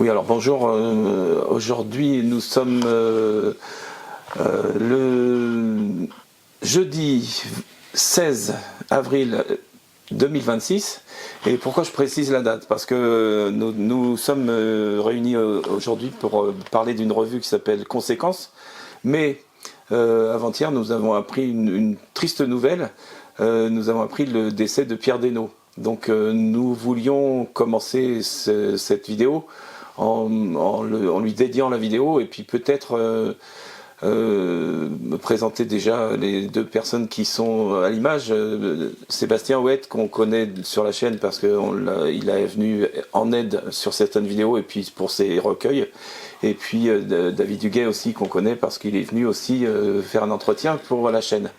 Oui, alors bonjour. Aujourd'hui, nous sommes le jeudi 16 avril 2026. Et pourquoi je précise la date? Parce que nous sommes réunis aujourd'hui pour parler d'une revue qui s'appelle Conséquences. Mais avant-hier, nous avons appris une triste nouvelle. Nous avons appris le décès de Pierre Desnos. Donc nous voulions commencer cette vidéo en lui dédiant la vidéo et puis peut-être me présenter déjà les deux personnes qui sont à l'image. Sébastien Ouette, qu'on connaît sur la chaîne parce qu'il est venu en aide sur certaines vidéos et puis pour ses recueils. Et puis David Duguay aussi, qu'on connaît parce qu'il est venu aussi faire un entretien pour la chaîne.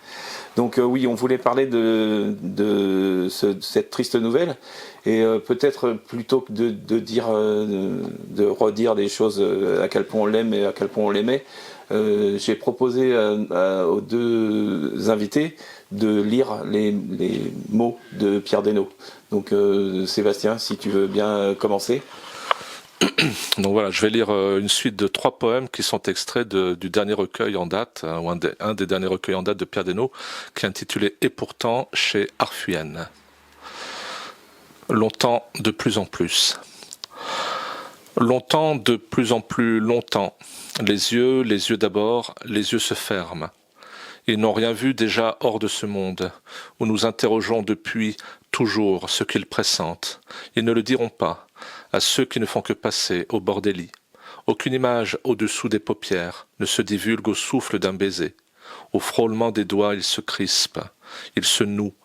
Donc oui, on voulait parler de cette triste nouvelle et peut-être plutôt que de redire des choses à quel point on l'aime et à quel point on l'aimait, j'ai proposé aux deux invités de lire les mots de Pierre Desnos. Donc Sébastien, si tu veux bien commencer. Donc voilà, je vais lire une suite de 3 poèmes qui sont extraits du dernier recueil en date, ou un des derniers recueils en date de Pierre Desnos, qui est intitulé « Et pourtant » chez Arfuyen. Longtemps, de plus en plus. Longtemps, de plus en plus longtemps. Les yeux d'abord, les yeux se ferment. Ils n'ont rien vu déjà hors de ce monde, où nous interrogeons depuis toujours ce qu'ils pressentent. Ils ne le diront pas, à ceux qui ne font que passer au bord des lits. Aucune image au-dessous des paupières ne se divulgue au souffle d'un baiser. Au frôlement des doigts, ils se crispent, ils se nouent,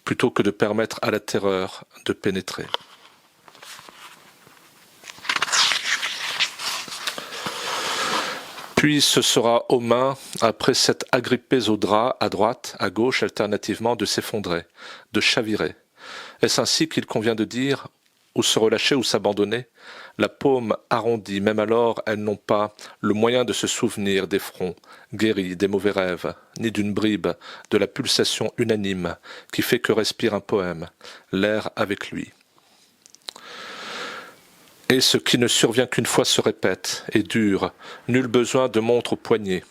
plutôt que de permettre à la terreur de pénétrer. Puis ce sera aux mains, après s'être agrippés au drap, à droite, à gauche, alternativement, de s'effondrer, de chavirer. Est-ce ainsi qu'il convient de dire, ou se relâcher ou s'abandonner? La paume arrondie, même alors, elles n'ont pas le moyen de se souvenir des fronts guéris, des mauvais rêves, ni d'une bribe de la pulsation unanime qui fait que respire un poème, l'air avec lui. Et ce qui ne survient qu'une fois se répète, et dure, nul besoin de montre au poignet.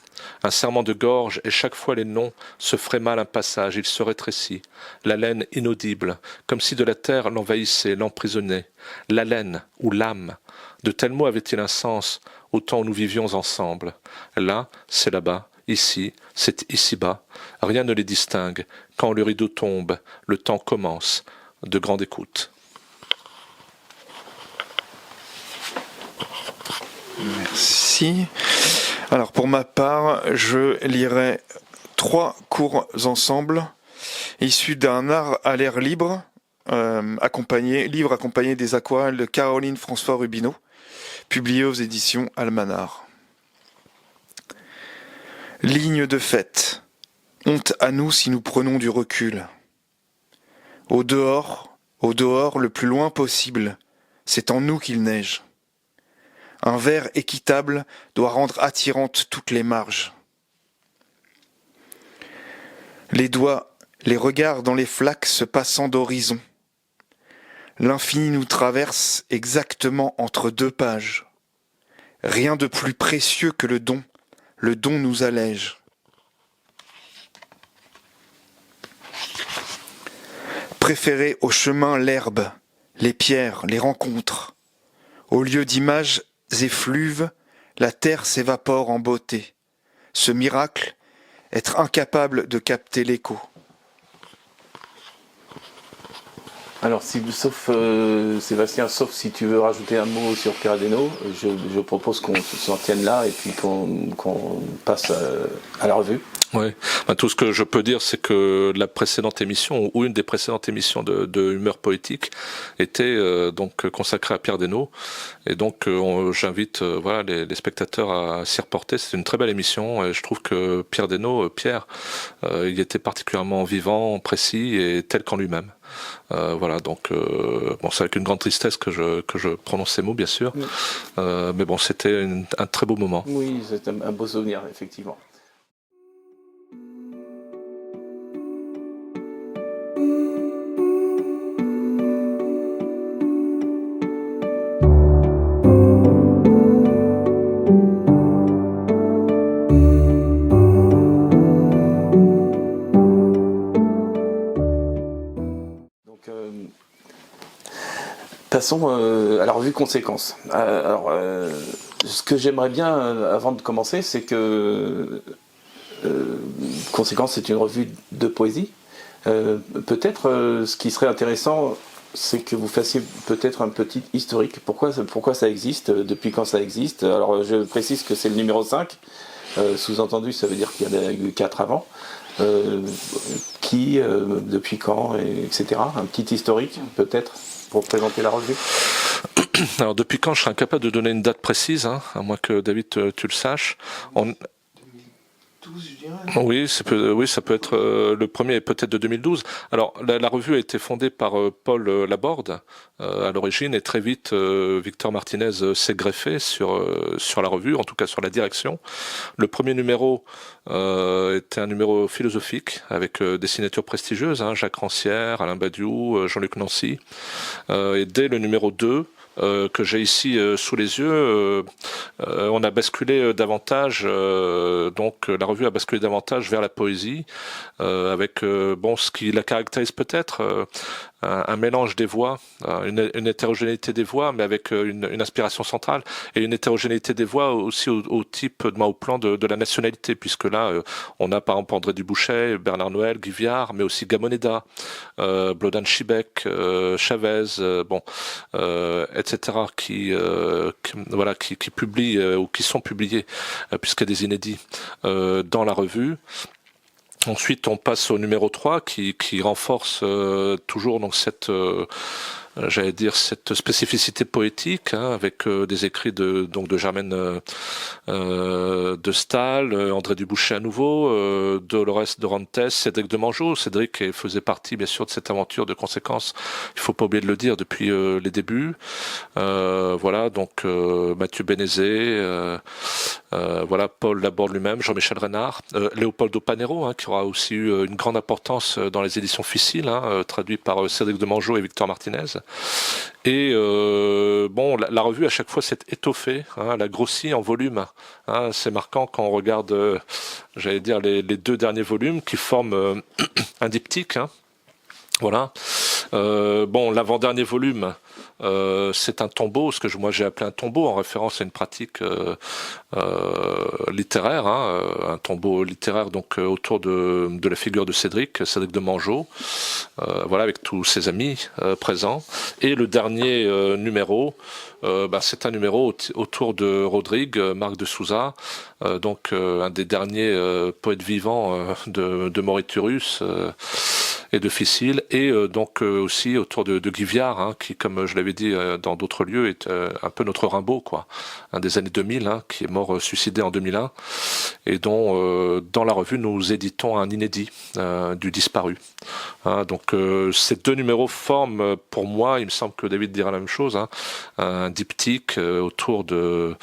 Un serrement de gorge, et chaque fois les noms se feraient mal un passage, il se rétrécit, l'haleine inaudible, comme si de la terre l'envahissait, l'emprisonnait. L'haleine, ou l'âme, de tels mots avaient-ils un sens, au temps où nous vivions ensemble. Là, c'est là-bas, ici, c'est ici-bas, rien ne les distingue. Quand le rideau tombe, le temps commence, de grande écoute. Merci. Alors pour ma part, je lirai 3 courts ensembles issus d'un art à l'air libre, accompagné des aquarelles de Caroline François Rubino, publié aux éditions Almanar. Ligne de fête. Honte à nous si nous prenons du recul. Au dehors, le plus loin possible, c'est en nous qu'il neige. Un verre équitable doit rendre attirantes toutes les marges. Les doigts, les regards dans les flaques se passant d'horizon. L'infini nous traverse exactement entre 2 pages. Rien de plus précieux que le don nous allège. Préférer au chemin l'herbe, les pierres, les rencontres. Au lieu d'images effluves, la terre s'évapore en beauté. Ce miracle, être incapable de capter l'écho. Alors, Sébastien, sauf si tu veux rajouter un mot sur Pierre Desnos, je propose qu'on s'en tienne là et puis qu'on passe à la revue. Oui, tout ce que je peux dire, c'est que la précédente émission, ou une des précédentes émissions de Humeur Poétique, était donc consacrée à Pierre Desnos. Et donc j'invite les spectateurs à s'y reporter. C'est une très belle émission. Et je trouve que Pierre Desnos, il était particulièrement vivant, précis et tel qu'en lui-même. C'est avec une grande tristesse que je prononce ces mots, bien sûr. Oui. Mais bon, c'était un très beau moment. Oui, c'est un beau souvenir, effectivement. Passons à la revue Conséquences. Alors, ce que j'aimerais bien, avant de commencer, c'est que Conséquences, c'est une revue de poésie. Peut-être, ce qui serait intéressant, c'est que vous fassiez peut-être un petit historique. Pourquoi ça existe, depuis quand ça existe. Alors, je précise que c'est le numéro 5. Sous-entendu, ça veut dire qu'il y en a eu 4 avant. Depuis quand, etc. Un petit historique, peut-être, pour présenter la revue. Alors depuis quand, je serais incapable de donner une date précise, hein, à moins que David tu le saches. 2012, je dirais. Oui, ça peut être le premier, peut-être de 2012. Alors la revue a été fondée par Paul Laborde à l'origine, et très vite Victor Martinez s'est greffé sur la revue, en tout cas sur la direction. Le premier numéro était un numéro philosophique avec des signatures prestigieuses, hein, Jacques Rancière, Alain Badiou, Jean-Luc Nancy. Et dès le numéro 2, que j'ai ici sous les yeux, on a basculé davantage, donc la revue a basculé davantage vers la poésie, avec ce qui la caractérise peut-être, un mélange des voix, une hétérogénéité des voix, mais avec une inspiration centrale, et une hétérogénéité des voix aussi au plan de la nationalité, puisque là on a par exemple André Dubouchet, Bernard Noël, Guy Viard, mais aussi Gamoneda, Blodan Chibek, Chavez, etc. qui publient ou qui sont publiés, puisqu'il y a des inédits dans la revue. Ensuite, on passe au numéro 3 qui renforce toujours donc cette spécificité poétique, hein, avec des écrits de Germaine de Staël, André Dubouchet à nouveau, Dolores Dorantes, Cédric de Mangeot. Cédric faisait partie bien sûr de cette aventure de Conséquences, il faut pas oublier de le dire, depuis les débuts. Mathieu Bénézé, Paul Laborde lui-même, Jean-Michel Renard, Léopoldo Panero, hein, qui aura aussi eu une grande importance dans les éditions Ficile, hein, traduit par Cédric de Mangeot et Victor Martinez. Et la revue à chaque fois s'est étoffée, hein, elle a grossi en volume, hein, c'est marquant quand on regarde, les 2 derniers volumes qui forment un diptyque, hein. Voilà. L'avant-dernier volume, c'est un tombeau, ce que moi j'ai appelé un tombeau en référence à une pratique littéraire, hein, un tombeau littéraire donc autour de la figure de Cédric de Mangeot, avec tous ses amis présents. Et le dernier numéro, c'est un numéro autour de Rodrigue, Marc de Souza, un des derniers poètes vivants de Mauritius et de Ficile, et aussi autour de Guy Viard, hein, qui, comme je l'avais dit dans d'autres lieux, est un peu notre Rimbaud, quoi, un des années 2000, hein, qui est mort suicidé en 2001, et dont dans la revue nous éditons un inédit du disparu. Hein, ces 2 numéros forment, pour moi, il me semble que David dira la même chose, hein, un diptyque autour de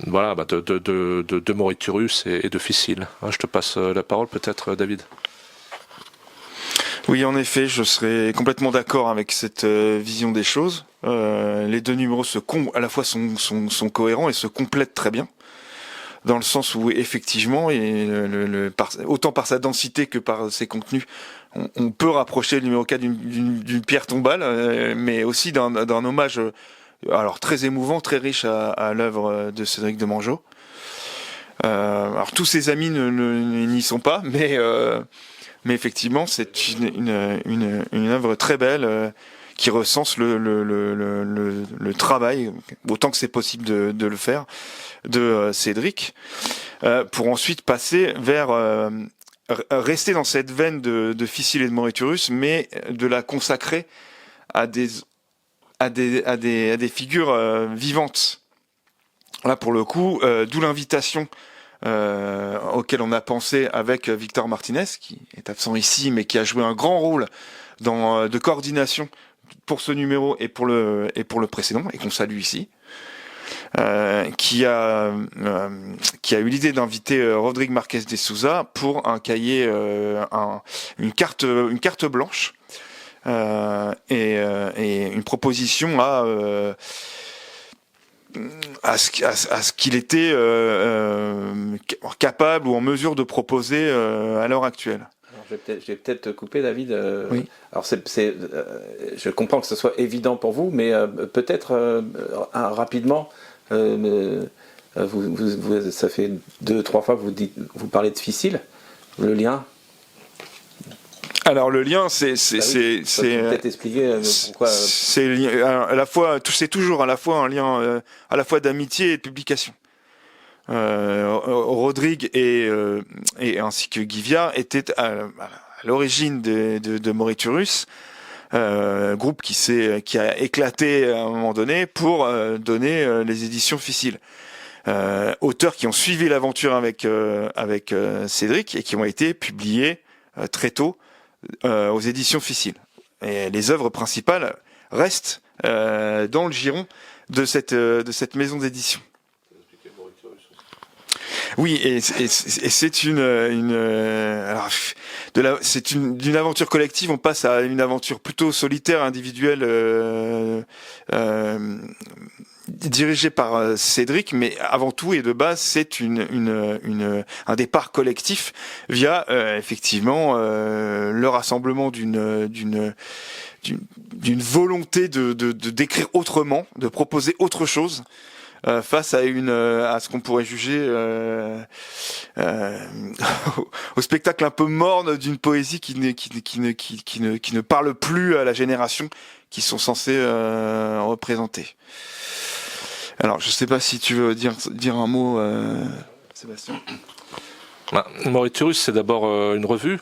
Mauritius et de Ficile. Hein, je te passe la parole peut-être, David. Oui, en effet, je serais complètement d'accord avec cette vision des choses. Les 2 numéros à la fois sont cohérents et se complètent très bien, dans le sens où effectivement, autant par sa densité que par ses contenus, on peut rapprocher le numéro 4 d'une pierre tombale, mais aussi d'un hommage très émouvant, très riche à l'œuvre de Cédric de Mangeot. Alors tous ses amis n'y sont pas, mais effectivement, c'est une œuvre très belle qui recense le travail, autant que c'est possible de le faire, de Cédric, pour ensuite passer vers rester dans cette veine de Ficile et de Mauritius, mais de la consacrer à des figures vivantes. Là, pour le coup, d'où l'invitation auquel on a pensé avec Victor Martinez, qui est absent ici, mais qui a joué un grand rôle de coordination pour ce numéro et pour le précédent, et qu'on salue ici, qui a eu l'idée d'inviter Rodrigue Marquez de Souza pour un cahier, une carte blanche, et une proposition à ce qu'il était capable ou en mesure de proposer à l'heure actuelle. Alors Je vais peut-être te couper, David. Oui. Alors, je comprends que ce soit évident pour vous, mais peut-être rapidement, ça fait 2-3 fois que vous parlez de Ficile, le lien. Alors le lien, c'est peut-être expliquer pourquoi. C'est à la fois, c'est toujours à la fois un lien, à la fois d'amitié et de publication. Rodrigue et ainsi que Guivia étaient à l'origine de Moriturus, groupe qui a éclaté à un moment donné pour donner les éditions Ficile. Auteurs qui ont suivi l'aventure avec Cédric et qui ont été publiés très tôt aux éditions Ficile. Et les œuvres principales restent dans le giron de cette maison d'édition. Oui, et c'est d'une aventure collective, on passe à une aventure plutôt solitaire, individuelle, dirigée par Cédric, mais avant tout et de base, c'est un départ collectif via effectivement le rassemblement d'une volonté de d'écrire autrement, de proposer autre chose. Face à ce qu'on pourrait juger au spectacle un peu morne d'une poésie qui ne parle plus à la génération qui sont censés représenter. Alors, je sais pas si tu veux dire un mot, Sébastien. Moriturus, c'est d'abord une revue.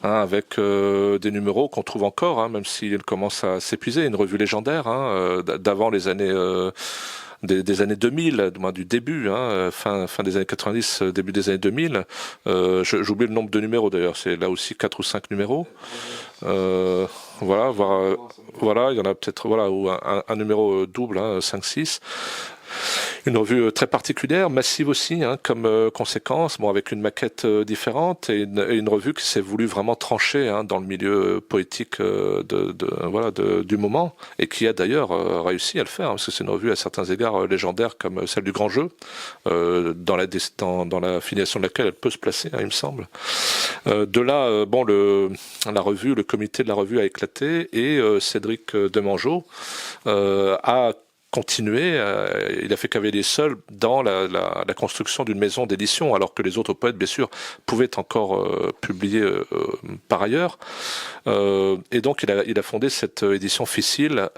Avec des numéros qu'on trouve encore, même s'il commence à s'épuiser, une revue légendaire d'avant les années des années 2000, du début, fin des années 90, début des années 2000. J'oublie le nombre de numéros d'ailleurs, c'est là aussi 4 ou 5 numéros. Voilà, il y en a peut-être ou un numéro double, 5-6. Une revue très particulière, massive aussi, comme conséquence, avec une maquette différente et une revue qui s'est voulu vraiment trancher dans le milieu poétique du moment et qui a d'ailleurs réussi à le faire, parce que c'est une revue à certains égards légendaire comme celle du Grand Jeu, dans la filiation de laquelle elle peut se placer, il me semble. De là, la revue, le comité de la revue a éclaté et Cédric Demangeot a continué, il a fait cavalier seul dans la construction d'une maison d'édition, alors que les autres poètes, bien sûr, pouvaient encore publier par ailleurs. Et donc, il a fondé cette édition Ficile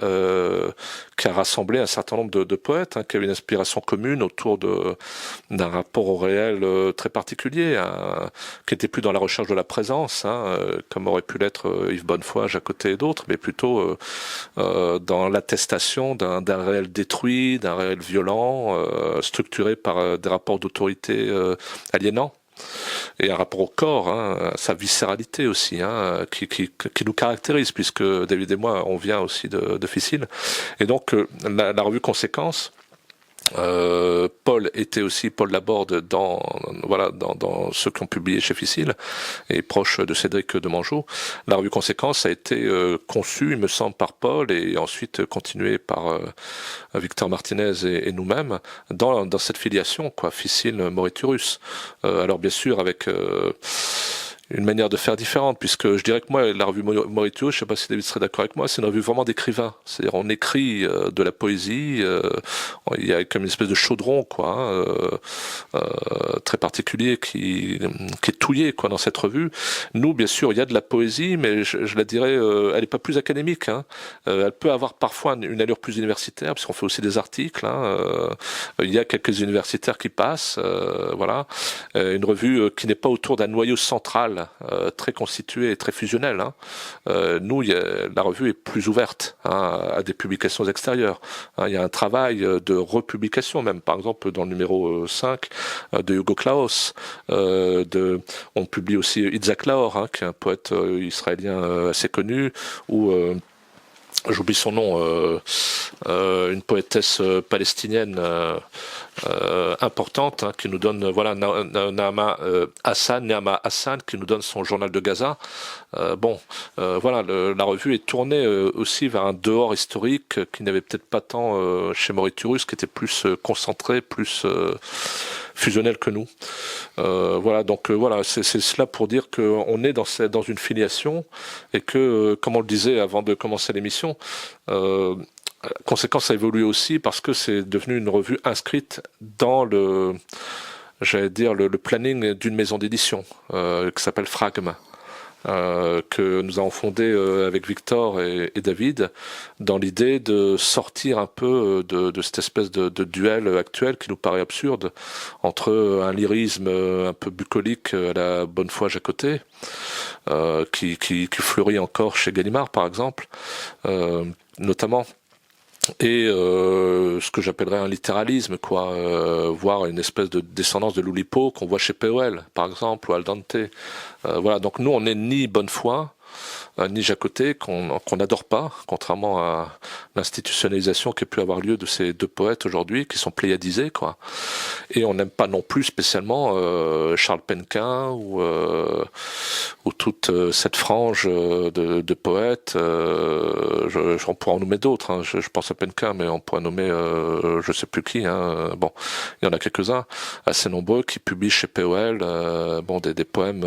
qui a rassemblé un certain nombre de poètes, qui avaient une inspiration commune autour d'un rapport au réel très particulier, qui n'était plus dans la recherche de la présence, comme aurait pu l'être Yves Bonnefoy, Jacques Côté et d'autres, mais plutôt dans l'attestation d'un réel détruit, d'un réel violent, structuré par des rapports d'autorité aliénants. Et un rapport au corps, sa viscéralité aussi, qui nous caractérise, puisque David et moi, on vient aussi de Ficile. Et donc, la revue Conséquences, Paul Laborde dans ceux qui ont publié chez Ficile et proche de Cédric Demangeot. La revue Conséquences a été conçue, il me semble, par Paul et ensuite continuée par Victor Martinez et nous-mêmes dans cette filiation, Ficile Moriturus. Alors bien sûr avec une manière de faire différente, puisque je dirais que moi, la revue Moriturus, je ne sais pas si David serait d'accord avec moi, c'est une revue vraiment d'écrivain. C'est-à-dire, on écrit de la poésie, il y a comme une espèce de chaudron, très particulier qui est touillé, dans cette revue. Nous, bien sûr, il y a de la poésie, mais je la dirais, elle n'est pas plus académique, elle peut avoir parfois une allure plus universitaire, puisqu'on fait aussi des articles, il y a quelques universitaires qui passent, une revue qui n'est pas autour d'un noyau central, très constituée et très fusionnelle. Nous, la revue est plus ouverte à des publications extérieures. Il y a un travail de republication même. Par exemple, dans le numéro 5 de Hugo Claus, on publie aussi Itzhak Laor, qui est un poète israélien assez connu, ou j'oublie son nom, une poétesse palestinienne importante, hein, qui nous donne, voilà, Naama Hassan, qui nous donne son journal de Gaza. Voilà, la revue est tournée aussi vers un dehors historique qui n'avait peut-être pas tant chez Mauritius, qui était plus concentré, plus fusionnel que nous. Voilà, donc voilà, c'est cela pour dire qu'on est dans une filiation et que, comme on le disait avant de commencer l'émission, conséquence, ça a évolué aussi parce que c'est devenu une revue inscrite dans le planning d'une maison d'édition qui s'appelle Fragme. Que nous avons fondé avec Victor et David dans l'idée de sortir un peu de cette espèce de duel actuel qui nous paraît absurde entre un lyrisme un peu bucolique à la Bonnefoy Jacottet qui fleurit encore chez Gallimard par exemple notamment et ce que j'appellerais un littéralisme, voire une espèce de descendance de l'Oulipo qu'on voit chez POL, par exemple, ou Al Dante. Voilà, donc nous, on n'est ni Bonnefoy, ni Jacottet, qu'on n'adore pas, contrairement à l'institutionnalisation qui a pu avoir lieu de ces deux poètes aujourd'hui, qui sont pléiadisés, quoi. Et on n'aime pas non plus spécialement Charles Penquin ou toute cette frange de poètes. On pourrait en nommer d'autres. Hein. Je pense à Penquin, mais on pourrait nommer je sais plus qui. Hein. Bon, il y en a quelques-uns, assez nombreux, qui publient chez POL des poèmes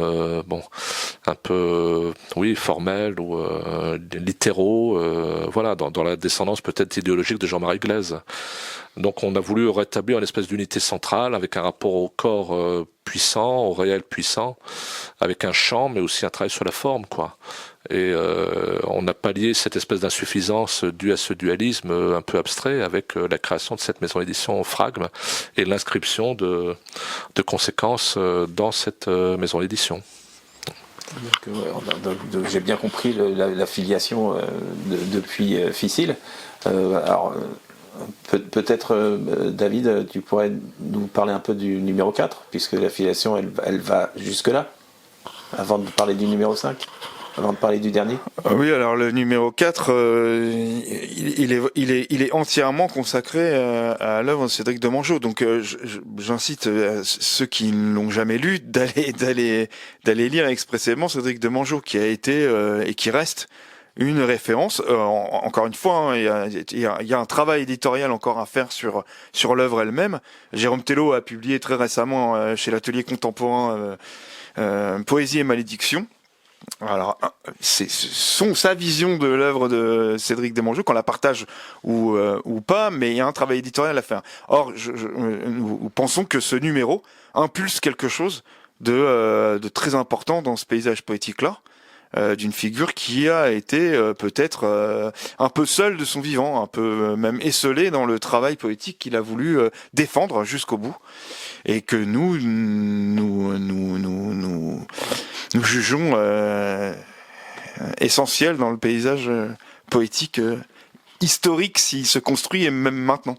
un peu formels ou littéraux. Voilà, dans la descendance peut-être idéologique de Jean-Marie Glaise. Donc on a voulu rétablir une espèce d'unité centrale avec un rapport au corps puissant, au réel puissant, avec un chant mais aussi un travail sur la forme, quoi. Et on a pallié cette espèce d'insuffisance due à ce dualisme un peu abstrait avec la création de cette maison d'édition Fragme et l'inscription de conséquences dans cette maison d'édition. J'ai bien compris la filiation depuis Ficile. Alors peut-être David, tu pourrais nous parler un peu du numéro 4, puisque la filiation elle va jusque-là, avant de parler du numéro 5, avant de parler du dernier. Oui, alors le numéro 4, il est entièrement consacré à l'œuvre de Cédric de Mongeau. Donc j'incite ceux qui ne l'ont jamais lu d'aller lire expressément Cédric de Mongeau, qui a été et qui reste une référence. Encore une fois, hein, il y a un travail éditorial encore à faire sur l'œuvre elle-même. Jérôme Tello a publié très récemment chez l'Atelier Contemporain Poésie et Malédiction. Alors, c'est sa vision de l'œuvre de Cédric Desmongeaux, qu'on la partage ou pas, mais il y a un travail éditorial à faire. Or, nous pensons que ce numéro impulse quelque chose de très important dans ce paysage poétique-là, d'une figure qui a été peut-être un peu seule de son vivant, un peu même esseulée dans le travail poétique qu'il a voulu défendre jusqu'au bout, et que nous jugeons essentiel dans le paysage poétique historique s'il se construit, et même maintenant.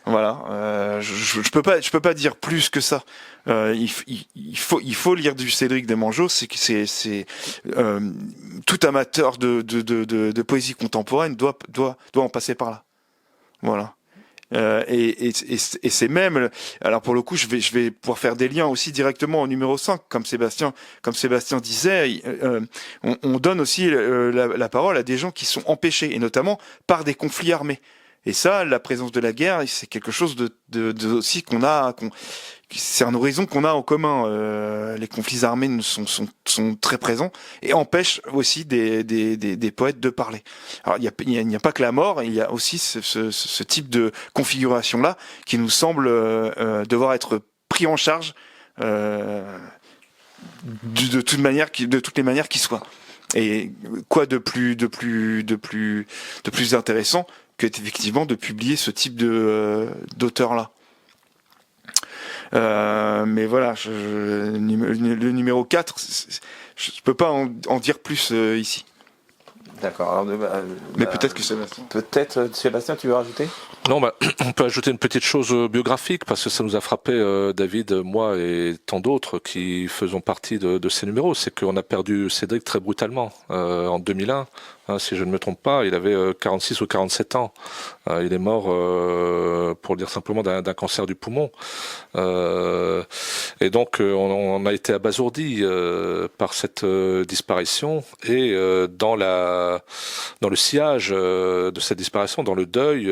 Voilà, je peux pas dire plus que ça. Il faut lire du Cédric Desmongeaux. C'est tout amateur de poésie contemporaine doit en passer par là. Voilà. Et c'est même, alors pour le coup, je vais pouvoir faire des liens aussi directement au numéro 5, comme Sébastien disait, on donne aussi la parole à des gens qui sont empêchés, et notamment par des conflits armés. Et ça, la présence de la guerre, c'est quelque chose de aussi c'est un horizon qu'on a en commun. Les conflits armés sont très présents et empêchent aussi des poètes de parler. Alors il n'y a pas que la mort, il y a aussi ce type de configuration là qui nous semble devoir être pris en charge de toutes les manières qui soient. Et quoi de plus intéressant que effectivement de publier ce type d'auteur là. Mais voilà, le numéro 4, je peux pas en dire plus ici. D'accord. Mais peut-être que Sébastien. Peut-être Sébastien, tu veux rajouter ? Non, on peut ajouter une petite chose biographique, parce que ça nous a frappé, David, moi et tant d'autres qui faisons partie de ces numéros. C'est qu'on a perdu Cédric très brutalement en 2001, hein, si je ne me trompe pas. Il avait 46 ou 47 ans. Il est mort, pour le dire simplement, d'un cancer du poumon. Et donc, on a été abasourdi par cette disparition. Et dans le sillage de cette disparition, dans le deuil,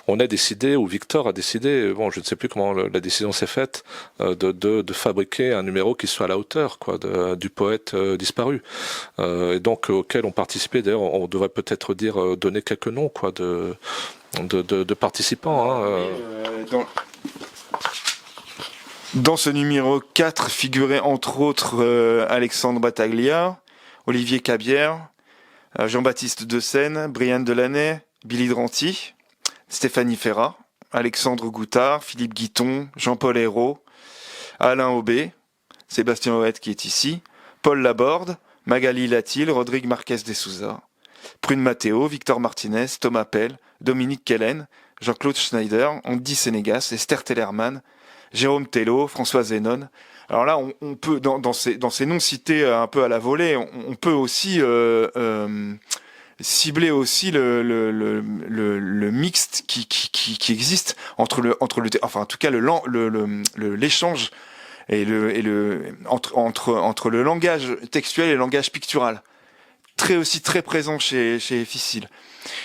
on a décidé, ou Victor a décidé, bon, je ne sais plus comment la décision s'est faite, de fabriquer un numéro qui soit à la hauteur, quoi, du poète disparu. Et donc, auquel on participait. D'ailleurs, on devrait peut-être dire donner quelques noms, quoi, de participants. Hein. Dans ce numéro 4 figuraient entre autres Alexandre Battaglia, Olivier Cabière, Jean-Baptiste Deseine, Brianne Delaney, Billy Dranty, Stéphanie Ferrat, Alexandre Goutard, Philippe Guiton, Jean-Paul Hérault, Alain Aubé, Sébastien Hoët qui est ici, Paul Laborde, Magali Latil, Rodrigue Marquez de Souza, Prune Matteo, Victor Martinez, Thomas Pell, Dominique Kellen, Jean-Claude Schneider, Andy Sénégas, Esther Tellerman, Jérôme Tello, François Zénon. Alors là, on peut, dans ces noms cités un peu à la volée, on peut aussi cibler aussi le mixte qui existe entre enfin en tout cas l'échange et entre le langage textuel et le langage pictural, très présent chez Ficile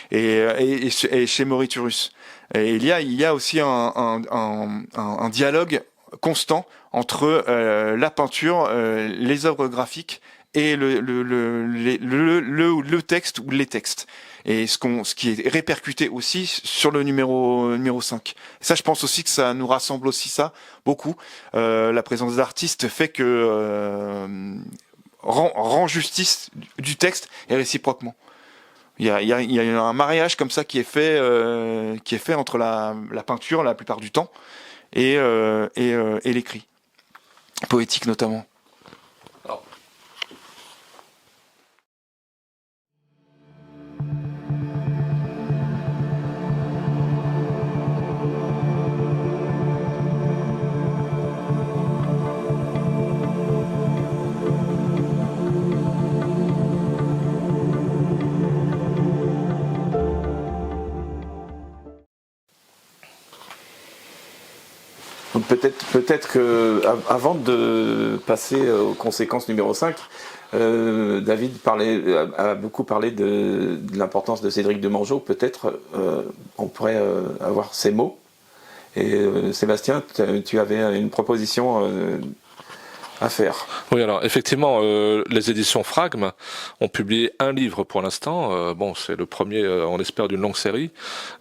et chez Moriturus. Et il y a aussi un dialogue constant entre la peinture, les œuvres graphiques et le texte ou les textes. Et ce qui est répercuté aussi sur le numéro 5. Et ça, je pense aussi que ça nous rassemble aussi ça, beaucoup. La présence d'artistes fait que rend justice du texte et réciproquement. Il y a un mariage comme ça qui est fait entre la peinture la plupart du temps et l'écrit poétique notamment. Peut-être que avant de passer aux conséquences numéro 5, David a beaucoup parlé de l'importance de Cédric de Mangeot. Peut-être on pourrait avoir ces mots. Et Sébastien, tu avais une proposition à faire. Oui, alors effectivement, les éditions Fragme ont publié un livre pour l'instant. Bon, c'est le premier, on espère, d'une longue série,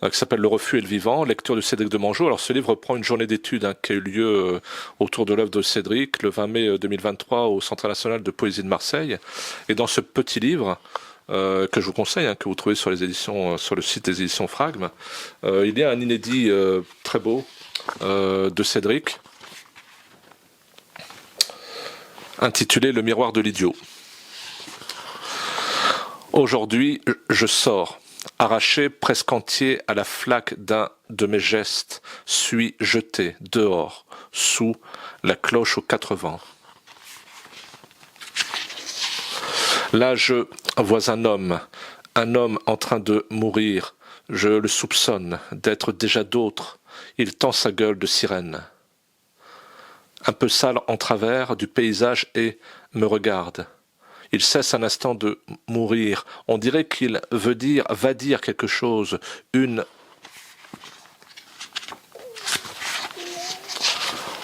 qui s'appelle Le Refus et le Vivant, lecture de Cédric de Mangeot. Alors ce livre prend une journée d'études qui a eu lieu autour de l'œuvre de Cédric le 20 mai 2023 au Centre national de poésie de Marseille. Et dans ce petit livre, que je vous conseille, que vous trouvez sur les éditions, sur le site des éditions Fragme, il y a un inédit très beau de Cédric, intitulé Le miroir de l'idiot. Aujourd'hui, je sors, arraché presque entier à la flaque d'un de mes gestes, suis jeté dehors, sous la cloche aux 4 vents. Là, je vois un homme en train de mourir. Je le soupçonne d'être déjà d'autres. Il tend sa gueule de sirène. Un peu sale en travers du paysage et me regarde. Il cesse un instant de mourir. On dirait qu'il va dire quelque chose, une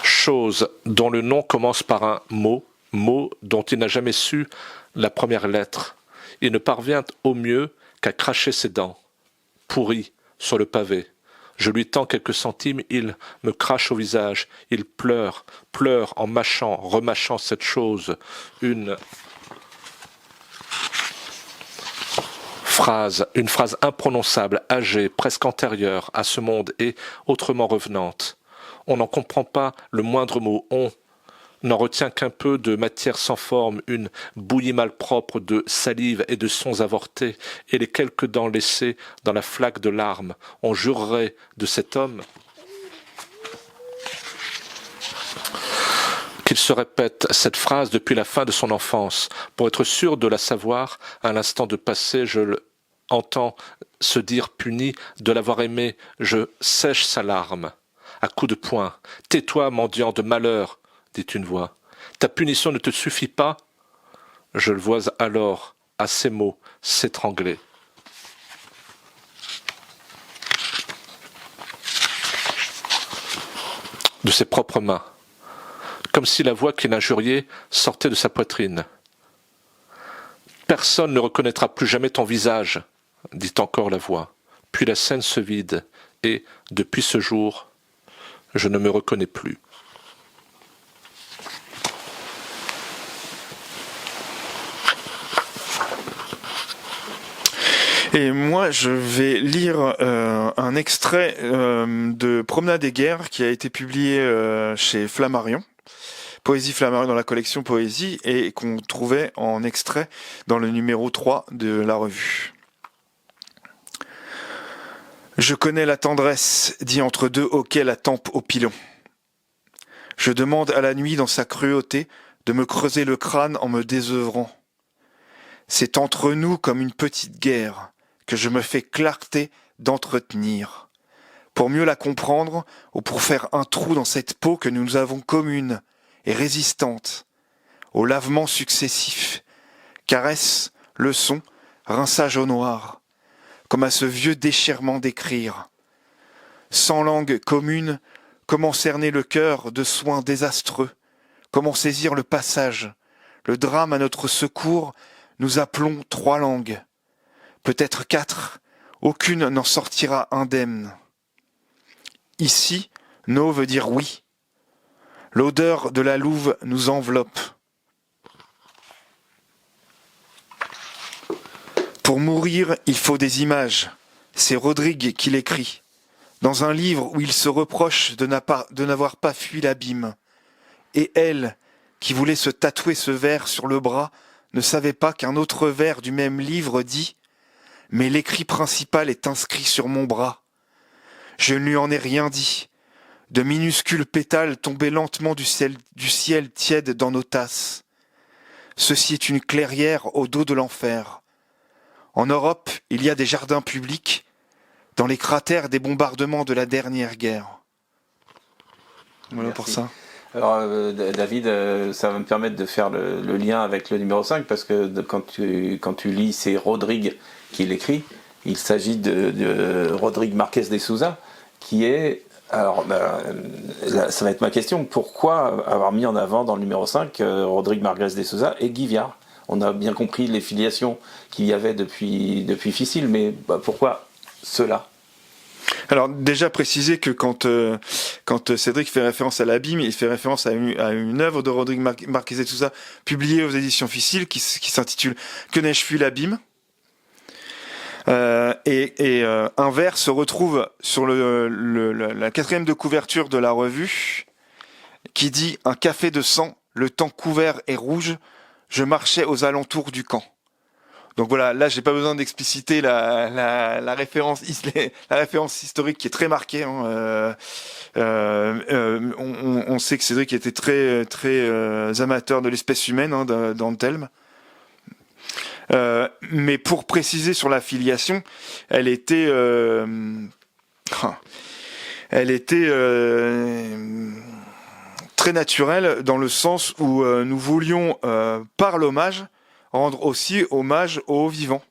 chose dont le nom commence par un mot dont il n'a jamais su la première lettre. Il ne parvient au mieux qu'à cracher ses dents, pourries sur le pavé. Je lui tends quelques centimes, il me crache au visage, il pleure en mâchant, remâchant cette chose, une phrase imprononçable, âgée, presque antérieure à ce monde et autrement revenante. On n'en comprend pas le moindre mot, on n'en retient qu'un peu de matière sans forme, une bouillie malpropre de salive et de sons avortés, et les quelques dents laissées dans la flaque de larmes. On jurerait de cet homme qu'il se répète cette phrase depuis la fin de son enfance. Pour être sûr de la savoir, à l'instant de passer, je l'entends se dire puni de l'avoir aimé, je sèche sa larme. À coups de poing. Tais-toi, mendiant de malheur, dit une voix. Ta punition ne te suffit pas? Je le vois alors, à ces mots, s'étrangler. De ses propres mains, comme si la voix qui l'injuriait sortait de sa poitrine. Personne ne reconnaîtra plus jamais ton visage, dit encore la voix. Puis la scène se vide, et, depuis ce jour, je ne me reconnais plus. Et moi, je vais lire un extrait de Promenade des guerres qui a été publié chez Flammarion, Poésie Flammarion dans la collection Poésie, et qu'on trouvait en extrait dans le numéro 3 de la revue. Je connais la tendresse, dit entre deux hoquets la tempe au pilon. Je demande à la nuit dans sa cruauté de me creuser le crâne en me désœuvrant. C'est entre nous comme une petite guerre que je me fais clarté d'entretenir, pour mieux la comprendre ou pour faire un trou dans cette peau que nous avons commune et résistante, aux lavements successifs, caresse, leçon, rinçage au noir, comme à ce vieux déchirement d'écrire. Sans langue commune, comment cerner le cœur de soins désastreux, comment saisir le passage, le drame à notre secours, nous appelons 3 langues. Peut-être 4, aucune n'en sortira indemne. Ici, no veut dire oui. L'odeur de la louve nous enveloppe. Pour mourir, il faut des images. C'est Rodrigue qui l'écrit. Dans un livre où il se reproche de n'avoir pas fui l'abîme. Et elle, qui voulait se tatouer ce vers sur le bras, ne savait pas qu'un autre vers du même livre dit « Mais l'écrit principal est inscrit sur mon bras. Je ne lui en ai rien dit. De minuscules pétales tombaient lentement du ciel tiède dans nos tasses. Ceci est une clairière au dos de l'enfer. En Europe, il y a des jardins publics, dans les cratères des bombardements de la dernière guerre. » Voilà. Merci pour ça. Alors David, ça va me permettre de faire le lien avec le numéro 5, parce que quand tu lis, c'est Rodrigue qui l'écrit. Il s'agit de Rodrigue Marquez de Souza, qui est... Alors, ça va être ma question. Pourquoi avoir mis en avant dans le numéro 5 Rodrigue Marquez de Souza et Guy Viard? On a bien compris les filiations qu'il y avait depuis Ficile, mais pourquoi cela? Alors déjà préciser que quand Cédric fait référence à l'abîme, il fait référence à une œuvre de Rodrigue Marquez de Souza publiée aux éditions Ficile qui s'intitule « Que n'ai-je fui l'abîme ?» un vers se retrouve sur la 4e de couverture de la revue qui dit « Un café de sang, le temps couvert et rouge, je marchais aux alentours du camp. » Donc voilà, là j'ai pas besoin d'expliciter la référence historique qui est très marquée. On sait que Cédric était très amateur de l'espèce humaine d'Anthelme. Mais pour préciser sur la filiation, elle était très naturelle dans le sens où nous voulions, par l'hommage, rendre aussi hommage aux vivants.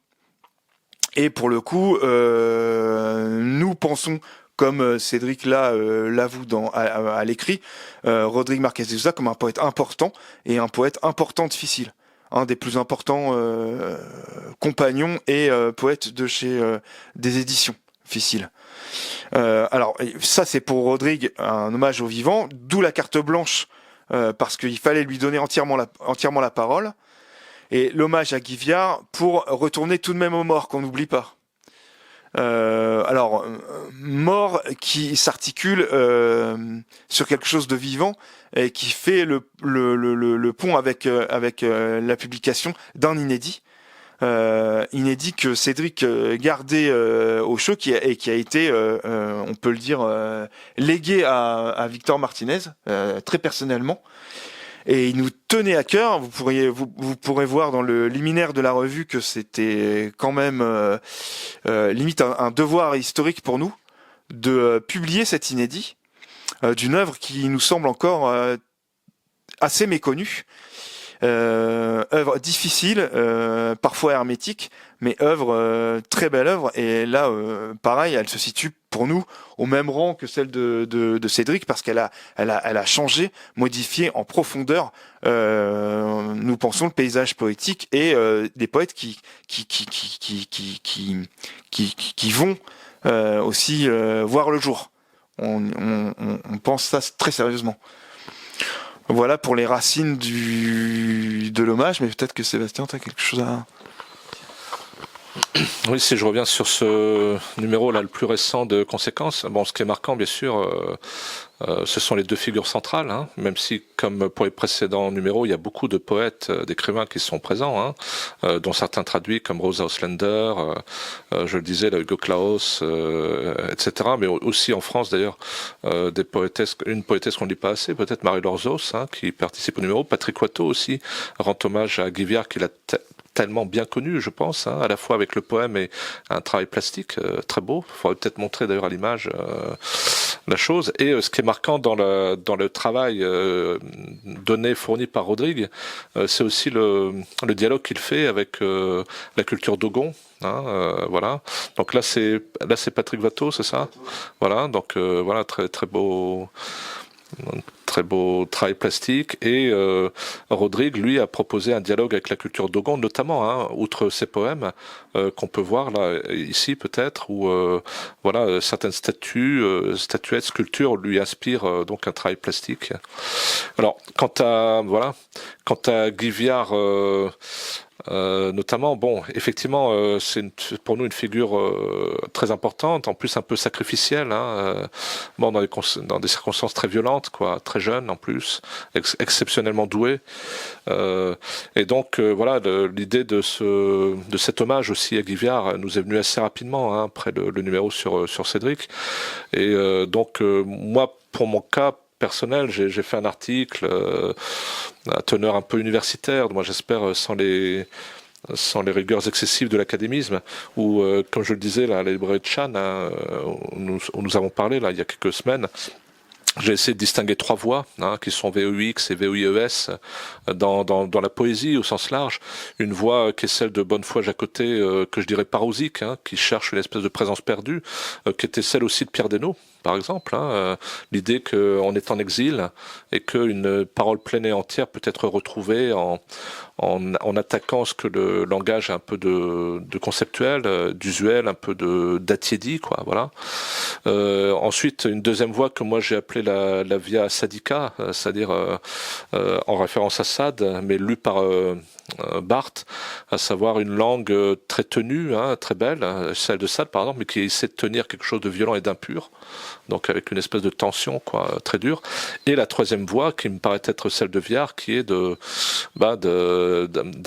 Et pour le coup, nous pensons, comme Cédric l'avoue à l'écrit, Rodrigue Marquez de Souza comme un poète important, et un poète important de Ficile. Un des plus importants compagnons et poètes de chez des éditions Ficile. Alors ça c'est pour Rodrigue un hommage aux vivants, d'où la carte blanche, parce qu'il fallait lui donner entièrement la parole. Et l'hommage à Guy Viard pour retourner tout de même aux morts, qu'on n'oublie pas. Mort qui s'articule sur quelque chose de vivant et qui fait le pont avec la publication d'un inédit. Inédit que Cédric gardait au chaud et qui a été, on peut le dire, légué à Victor Martinez, très personnellement. et il nous tenait à cœur. Vous pourrez voir dans le liminaire de la revue que c'était quand même limite un devoir historique pour nous de publier cet inédit d'une œuvre qui nous semble encore assez méconnue. Œuvre difficile, parfois hermétique, mais très belle œuvre. Et là, pareil, elle se situe pour nous au même rang que celle de Cédric, parce qu'elle a changé, modifié en profondeur, nous pensons, le paysage poétique et des poètes qui vont aussi voir le jour. On pense ça très sérieusement. Voilà pour les racines de l'hommage, mais peut-être que Sébastien, tu as quelque chose à... Oui, si je reviens sur ce numéro là, le plus récent de Conséquences, bon, ce qui est marquant, bien sûr, ce sont les deux figures centrales, hein, même si, comme pour les précédents numéros, il y a beaucoup de poètes, d'écrivains qui sont présents, hein, dont certains traduits comme Rosa Auslander, je le disais, là, Hugo Claus, etc. Mais aussi en France, d'ailleurs, une poétesse qu'on ne dit pas assez, peut-être Marie-Laure Zos, hein, qui participe au numéro. Patrick Watteau aussi rend hommage à Guy Viard, qu'il a tellement bien connu, je pense, hein, à la fois avec le poème et un travail plastique très beau. Il faudrait peut-être montrer d'ailleurs à l'image la chose. Et ce qui est marquant dans le travail fourni par Rodrigue, c'est aussi le dialogue qu'il fait avec la culture Dogon. Hein, voilà. Donc là c'est Patrick Watteau, c'est ça. Voilà. Donc voilà, très très beau. Très beau travail plastique, et Rodrigue, lui, a proposé un dialogue avec la culture Dogon, notamment, hein, outre ses poèmes qu'on peut voir là ici peut-être, où voilà, certaines statuettes, sculptures lui inspirent donc un travail plastique. Alors quant à Guy Viard, notamment, bon, effectivement, c'est pour nous une figure très importante, en plus un peu sacrificielle, hein, bon, dans des circonstances très violentes, quoi, très jeune en plus, exceptionnellement doué, et donc voilà, l'idée de cet hommage aussi à Guy Viard nous est venue assez rapidement, hein, après le numéro sur Cédric, et donc moi, pour mon cas personnel, j'ai fait un article à teneur un peu universitaire, moi j'espère sans les rigueurs excessives de l'académisme, où, comme je le disais, là, à la librairie de Chan, hein, où nous avons parlé là, il y a quelques semaines, j'ai essayé de distinguer trois voies, hein, qui sont VOIX et VOIES, dans la poésie au sens large. Une voie qui est celle de Bonnefoy Jacotet, que je dirais parosique, hein, qui cherche une espèce de présence perdue, qui était celle aussi de Pierre Desnaux, par exemple, hein, l'idée qu'on est en exil et qu'une parole pleine et entière peut être retrouvée en attaquant ce que le langage a un peu de conceptuel, d'usuel, un peu d'attiédi, quoi, voilà. Ensuite, une deuxième voie que moi j'ai appelée la via sadica, c'est-à-dire en référence à Sade, mais lue par Barthes, à savoir une langue très tenue, hein, très belle, celle de Sade par exemple, mais qui essaie de tenir quelque chose de violent et d'impur, donc avec une espèce de tension, quoi, très dure. Et la troisième voie, qui me paraît être celle de Viard, qui est d'un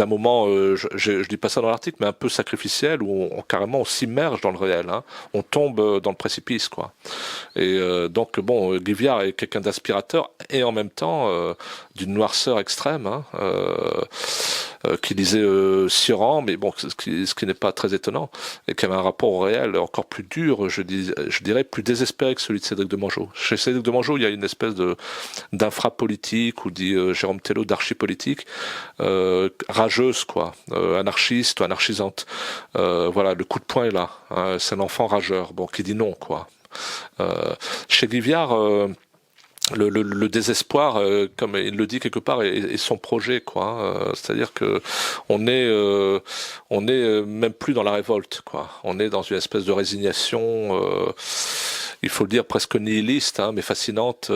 moment, je dis pas ça dans l'article, mais un peu sacrificiel, où carrément on s'immerge dans le réel, hein, on tombe dans le précipice, quoi. Et donc bon, Guy Viard est quelqu'un d'aspirateur et en même temps d'une noirceur extrême, hein, qui lisait Sioran, mais bon, ce qui n'est pas très étonnant, et qui avait un rapport au réel encore plus dur, je dirais plus désespéré que celui de Cédric de Mongeau. Chez Cédric de Mongeau, il y a une espèce d'infrapolitique, ou dit Jérôme Tello, d'archipolitique, rageuse, quoi, anarchiste ou anarchisante. Voilà, le coup de poing est là, hein, c'est un enfant rageur, bon, qui dit non, quoi. Chez Guy Viard, le désespoir, comme il le dit quelque part, est son projet, quoi. C'est-à-dire que on est même plus dans la révolte, quoi. On est dans une espèce de résignation, il faut le dire presque nihiliste, hein, mais fascinante,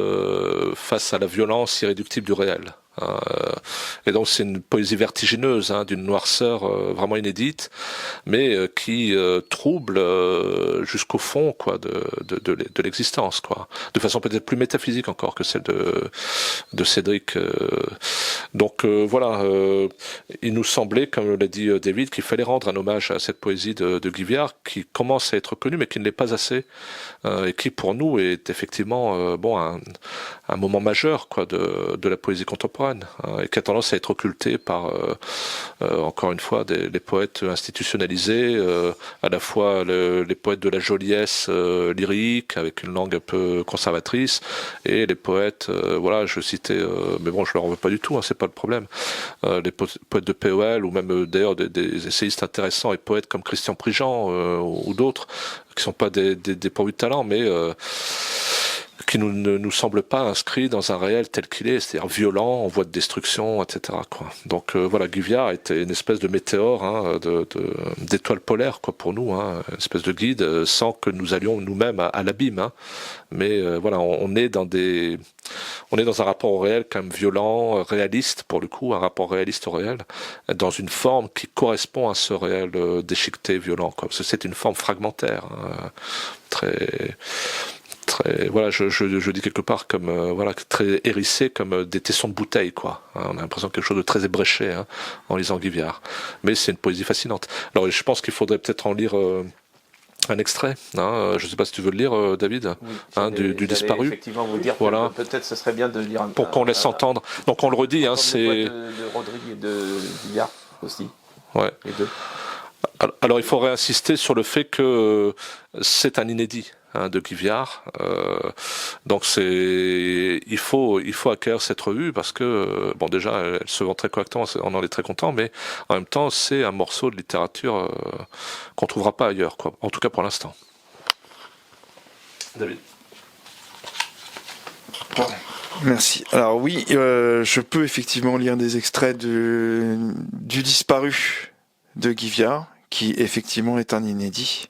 face à la violence irréductible du réel. Et donc c'est une poésie vertigineuse, hein, d'une noirceur vraiment inédite, mais qui trouble jusqu'au fond, quoi, de l'existence, quoi, de façon peut-être plus métaphysique encore que celle de Cédric. Donc voilà, il nous semblait, comme l'a dit David, qu'il fallait rendre un hommage à cette poésie de Guy Viard, qui commence à être connue mais qui ne l'est pas assez, et qui pour nous est effectivement bon, un moment majeur, quoi, de la poésie contemporaine. contemporaine, hein, et qui a tendance à être occultée par, encore une fois, les poètes institutionnalisés, à la fois les poètes de la joliesse lyrique, avec une langue un peu conservatrice, et les poètes, voilà, je citais, mais bon, je leur en veux pas du tout, hein, c'est pas le problème, les poètes de POL, ou même d'ailleurs des essayistes intéressants et poètes comme Christian Prigent ou d'autres, qui sont pas des dépourvus de talent, mais qui ne nous semble pas inscrit dans un réel tel qu'il est, c'est-à-dire violent, en voie de destruction, etc., quoi. Donc voilà, Guy Viard était une espèce de météore, hein, d'étoile polaire, quoi, pour nous, hein, une espèce de guide, sans que nous allions nous-mêmes à l'abîme, hein. Mais voilà, on est dans un rapport au réel quand même violent, réaliste pour le coup, un rapport réaliste au réel, dans une forme qui correspond à ce réel déchiqueté, violent, quoi. Parce que c'est une forme fragmentaire, hein, très, voilà, je dis quelque part comme voilà, très hérissé, comme des tessons de bouteille, quoi. Hein, on a l'impression de quelque chose de très ébréché, hein, en lisant Guy Viard. Mais c'est une poésie fascinante. Alors je pense qu'il faudrait peut-être en lire un extrait. Hein, je ne sais pas si tu veux le lire, David, oui, hein, du disparu. Effectivement, vous dire voilà. Que peut-être ce serait bien de lire pour qu'on laisse entendre. Donc on le redit, hein, c'est de Rodrigue et de Viard aussi. Ouais. Les deux. Alors il faudrait insister sur le fait que c'est un inédit, hein, de Guy Viard. Donc il faut acquérir cette revue parce que bon, déjà elle se vend très correctement, on en est très content, mais en même temps c'est un morceau de littérature qu'on trouvera pas ailleurs, quoi. En tout cas pour l'instant. David. Merci. Alors oui, je peux effectivement lire des extraits du disparu de Guy Viard, qui effectivement est un inédit.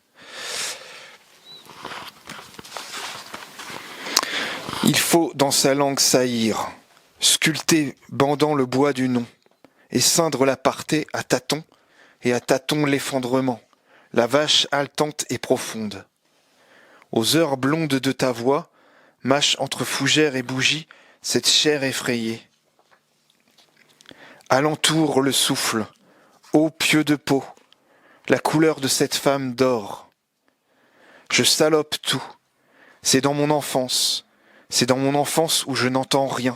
Il faut dans sa langue saillir, sculpter bandant le bois du nom, et ceindre l'aparté à tâtons, et à tâtons l'effondrement, la vache haletante et profonde. Aux heures blondes de ta voix, mâche entre fougères et bougies cette chair effrayée. Alentour le souffle, ô pieu de peau, la couleur de cette femme d'or. Je salope tout, c'est dans mon enfance où je n'entends rien.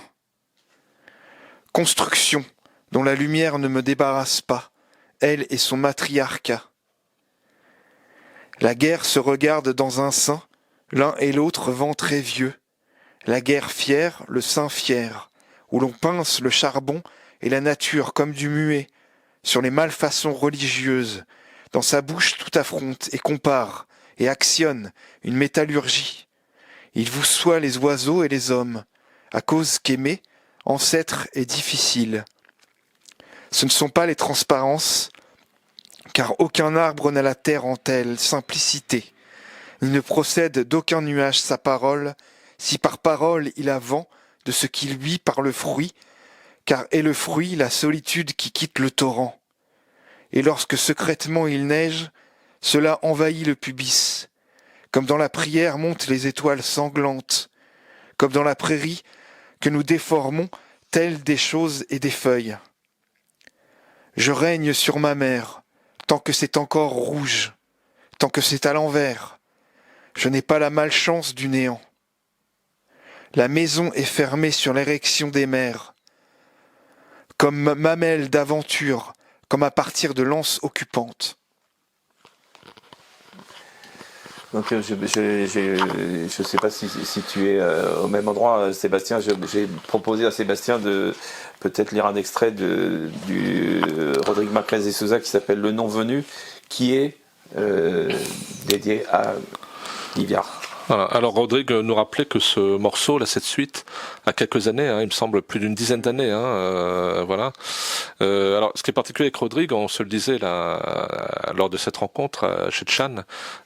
Construction dont la lumière ne me débarrasse pas, elle et son matriarcat. La guerre se regarde dans un sein, l'un et l'autre vent très vieux. La guerre fière, le sein fier, où l'on pince le charbon et la nature comme du muet, sur les malfaçons religieuses, dans sa bouche tout affronte et compare, et actionne une métallurgie. Il vous soit les oiseaux et les hommes, à cause qu'aimer, ancêtre est difficile. Ce ne sont pas les transparences, car aucun arbre n'a la terre en telle simplicité. Il ne procède d'aucun nuage sa parole, si par parole il a vent de ce qui lui par le fruit, car est le fruit la solitude qui quitte le torrent. Et lorsque secrètement il neige, cela envahit le pubis. Comme dans la prière montent les étoiles sanglantes, comme dans la prairie que nous déformons telles des choses et des feuilles. Je règne sur ma mère, tant que c'est encore rouge, tant que c'est à l'envers. Je n'ai pas la malchance du néant. La maison est fermée sur l'érection des mers, comme mamelle d'aventure, comme à partir de l'anse occupante. Donc je sais pas si tu es au même endroit, Sébastien. J'ai proposé à Sébastien de peut-être lire un extrait du Rodrigue Marquez de Souza qui s'appelle Le Nom Venu, qui est dédié à Guy Viard. Voilà. Alors Rodrigue nous rappelait que ce morceau, là, cette suite, a quelques années, hein, il me semble plus d'une dizaine d'années, hein, voilà. Alors, ce qui est particulier avec Rodrigue, on se le disait là lors de cette rencontre chez Chan,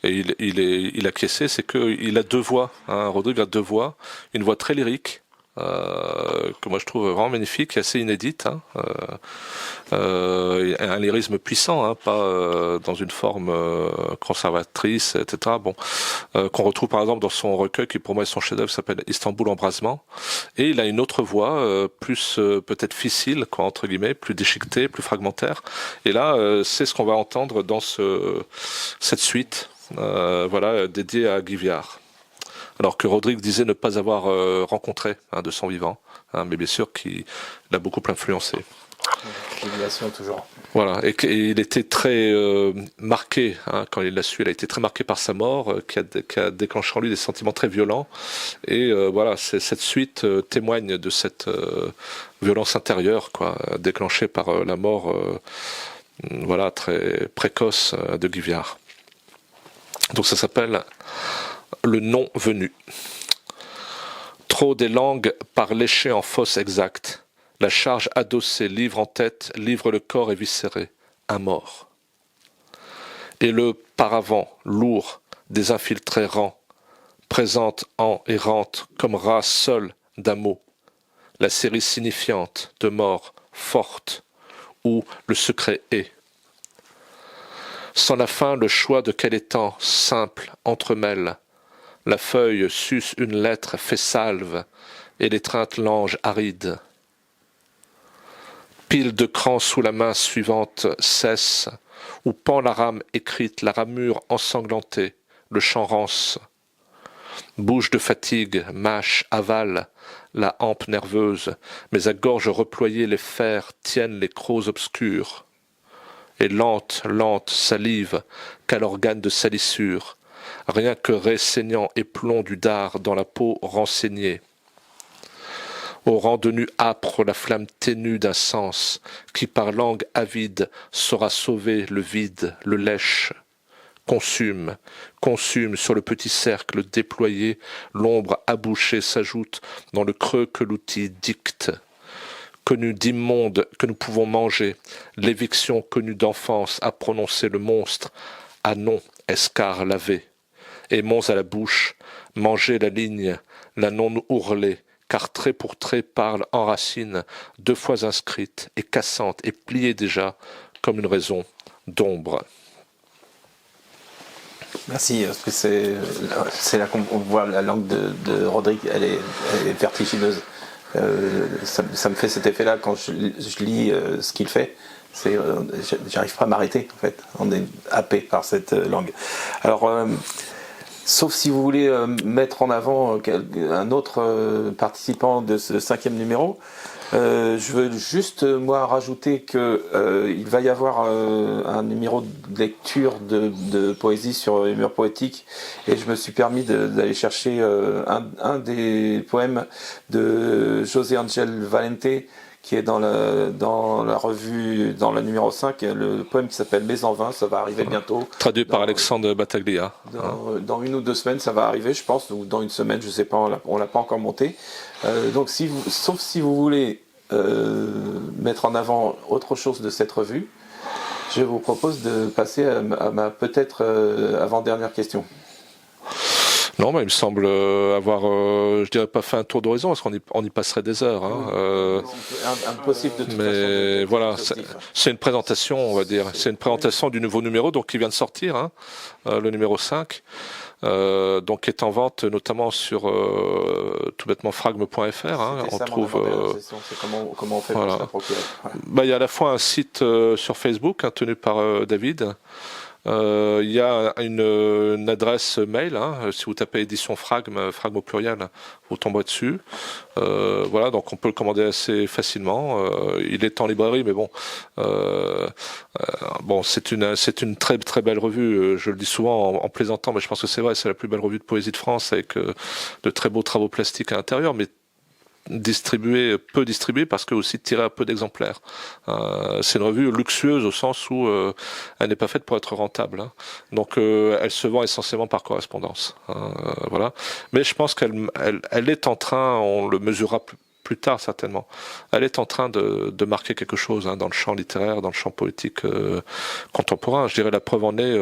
et il acquiesçait, c'est qu'il a deux voix. Hein, Rodrigue a deux voix, une voix très lyrique. Que moi je trouve vraiment magnifique et assez inédite, hein. Un lyrisme puissant, hein, pas dans une forme conservatrice, etc. Bon, qu'on retrouve par exemple dans son recueil qui pour moi est son chef-d'œuvre, s'appelle Istanbul Embrasement. Et il a une autre voix plus peut-être ficile, quoi, entre guillemets, plus déchiquetée, plus fragmentaire. Et là, c'est ce qu'on va entendre dans cette suite, voilà, dédiée à Guy Viard. Alors que Rodrigue disait ne pas avoir rencontré, hein, de son vivant. hein, mais bien sûr qu'il a beaucoup influencé. L'émulation toujours. Voilà, et il était très marqué, hein, quand il l'a su, il a été très marqué par sa mort, qui a déclenché en lui des sentiments très violents. Et voilà, cette suite témoigne de cette violence intérieure, quoi, déclenchée par la mort voilà, très précoce de Guy Viard. Donc ça s'appelle Le non venu. Trop des langues par lécher en fosse exacte. La charge adossée, livre en tête, livre le corps éviscéré, un mort. Et le paravent, lourd, des infiltrés rangs, présente en errante, comme race seule d'un mot, la série signifiante de mort, forte, où le secret est. Sans la fin, le choix de quel étang, simple, entremêle, la feuille suce une lettre, fait salve, et l'étreinte l'ange aride. Pile de crans sous la main suivante cesse, où pend la rame écrite, la ramure ensanglantée, le chant rance. Bouche de fatigue, mâche, avale, la hampe nerveuse, mais à gorge reployée les fers tiennent les crocs obscurs. Et lente, lente salive, qu'à l'organe de salissure, rien que rais saignant et plomb du dard dans la peau renseignée. Au rang de nu âpre la flamme ténue d'un sens, qui par langue avide saura sauver le vide, le lèche. Consume, consume sur le petit cercle déployé, l'ombre abouchée s'ajoute dans le creux que l'outil dicte. Connu d'immonde que nous pouvons manger, l'éviction connue d'enfance a prononcé le monstre, à non escar lavé. Aimons à la bouche, manger la ligne, la non ourlée, car trait pour trait parle en racine, deux fois inscrite et cassante et pliée déjà comme une raison d'ombre. Merci, parce que c'est là qu'on voit la langue de Rodrigue, elle est vertigineuse. Ça me fait cet effet-là quand je lis ce qu'il fait. J'arrive pas à m'arrêter, en fait. On est happé par cette langue. Alors, sauf si vous voulez mettre en avant un autre participant de ce 5e numéro, je veux juste moi rajouter que il va y avoir un numéro de lecture de poésie sur les murs poétiques, et je me suis permis d'aller chercher un des poèmes de José Angel Valente, qui est dans la revue, dans le numéro 5, le poème qui s'appelle Mais en vain, ça va arriver bientôt. Traduit par Alexandre Battaglia. Dans 1 ou 2 semaines, ça va arriver, je pense, ou dans 1 semaine, je sais pas, on l'a pas encore monté. Donc, sauf si vous voulez mettre en avant autre chose de cette revue, je vous propose de passer à ma peut-être avant-dernière question. Non, mais il me semble avoir, je dirais pas fait un tour d'horizon, parce qu'on y passerait des heures. Hein, impossible de toute façon. Mais voilà, c'est une présentation, on va dire. C'est une présentation du nouveau numéro, donc qui vient de sortir, hein, le numéro 5. Donc qui est en vente notamment sur tout bêtement fragme.fr. Hein, on trouve. C'est comment on fait voilà. pour se la procurer. Ouais. Bah, il y a à la fois un site sur Facebook, hein, tenu par David. Il y a une adresse mail, hein, si vous tapez édition fragme au pluriel, vous tomberez dessus. Voilà, donc on peut le commander assez facilement. Il est en librairie, mais bon, bon, c'est une très très belle revue. Je le dis souvent en plaisantant, mais je pense que c'est vrai, c'est la plus belle revue de poésie de France, avec de très beaux travaux plastiques à l'intérieur, mais peu distribué parce que aussi tiré à peu d'exemplaires. C'est une revue luxueuse au sens où elle n'est pas faite pour être rentable. Hein. Donc elle se vend essentiellement par correspondance. Voilà. Mais je pense qu'elle est en train, on le mesurera plus tard certainement, elle est en train de marquer quelque chose, hein, dans le champ littéraire, dans le champ politique contemporain. Je dirais la preuve en est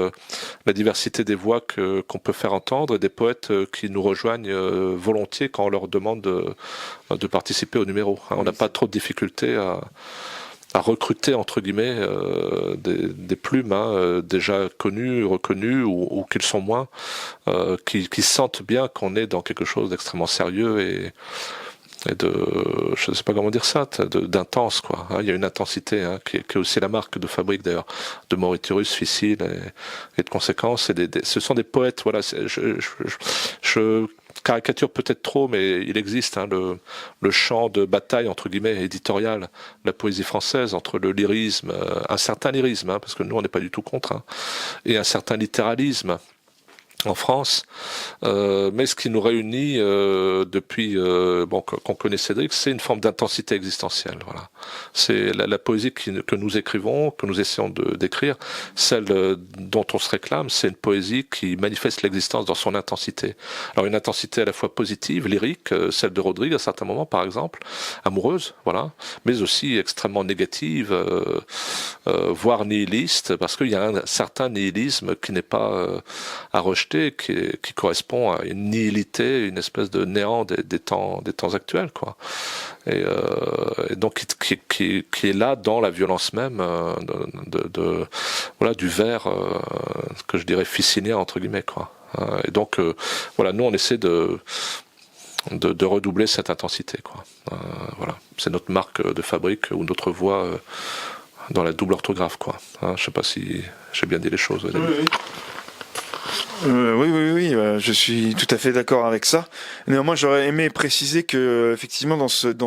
la diversité des voix qu'on peut faire entendre, et des poètes qui nous rejoignent volontiers quand on leur demande de participer au numéro. Hein. On n'a pas trop de difficultés à recruter entre guillemets des plumes, hein, déjà connues, reconnues, ou qu'ils sont moins, qui sentent bien qu'on est dans quelque chose d'extrêmement sérieux et je ne sais pas comment dire ça, d'intense, quoi. Il y a une intensité, hein, qui est aussi la marque de fabrique d'ailleurs de Mauritius, Ficile et de conséquence. Ce sont des poètes, voilà. Je caricature peut-être trop, mais il existe, hein, le champ de bataille entre guillemets éditorial de la poésie française entre le lyrisme, un certain lyrisme, hein, parce que nous on n'est pas du tout contre, hein, et un certain littéralisme en France, mais ce qui nous réunit depuis qu'on connaît Cédric, c'est une forme d'intensité existentielle. Voilà, c'est la poésie que nous écrivons, que nous essayons d'écrire, celle dont on se réclame, c'est une poésie qui manifeste l'existence dans son intensité. Alors une intensité à la fois positive, lyrique, celle de Rodrigue à certains moments, par exemple, amoureuse, voilà, mais aussi extrêmement négative, voire nihiliste, parce qu'il y a un certain nihilisme qui n'est pas à rejeter, qui correspond à une nihilité, une espèce de néant des temps actuels, quoi. Et donc qui est là dans la violence même voilà, du vers que je dirais ficilien entre guillemets, quoi. Et donc voilà, nous on essaie de redoubler cette intensité, quoi. Voilà, c'est notre marque de fabrique ou notre voix dans la double orthographe, quoi. Je sais pas si j'ai bien dit les choses. Oui, oui. Oui, je suis tout à fait d'accord avec ça. Néanmoins, j'aurais aimé préciser que, effectivement, dans cette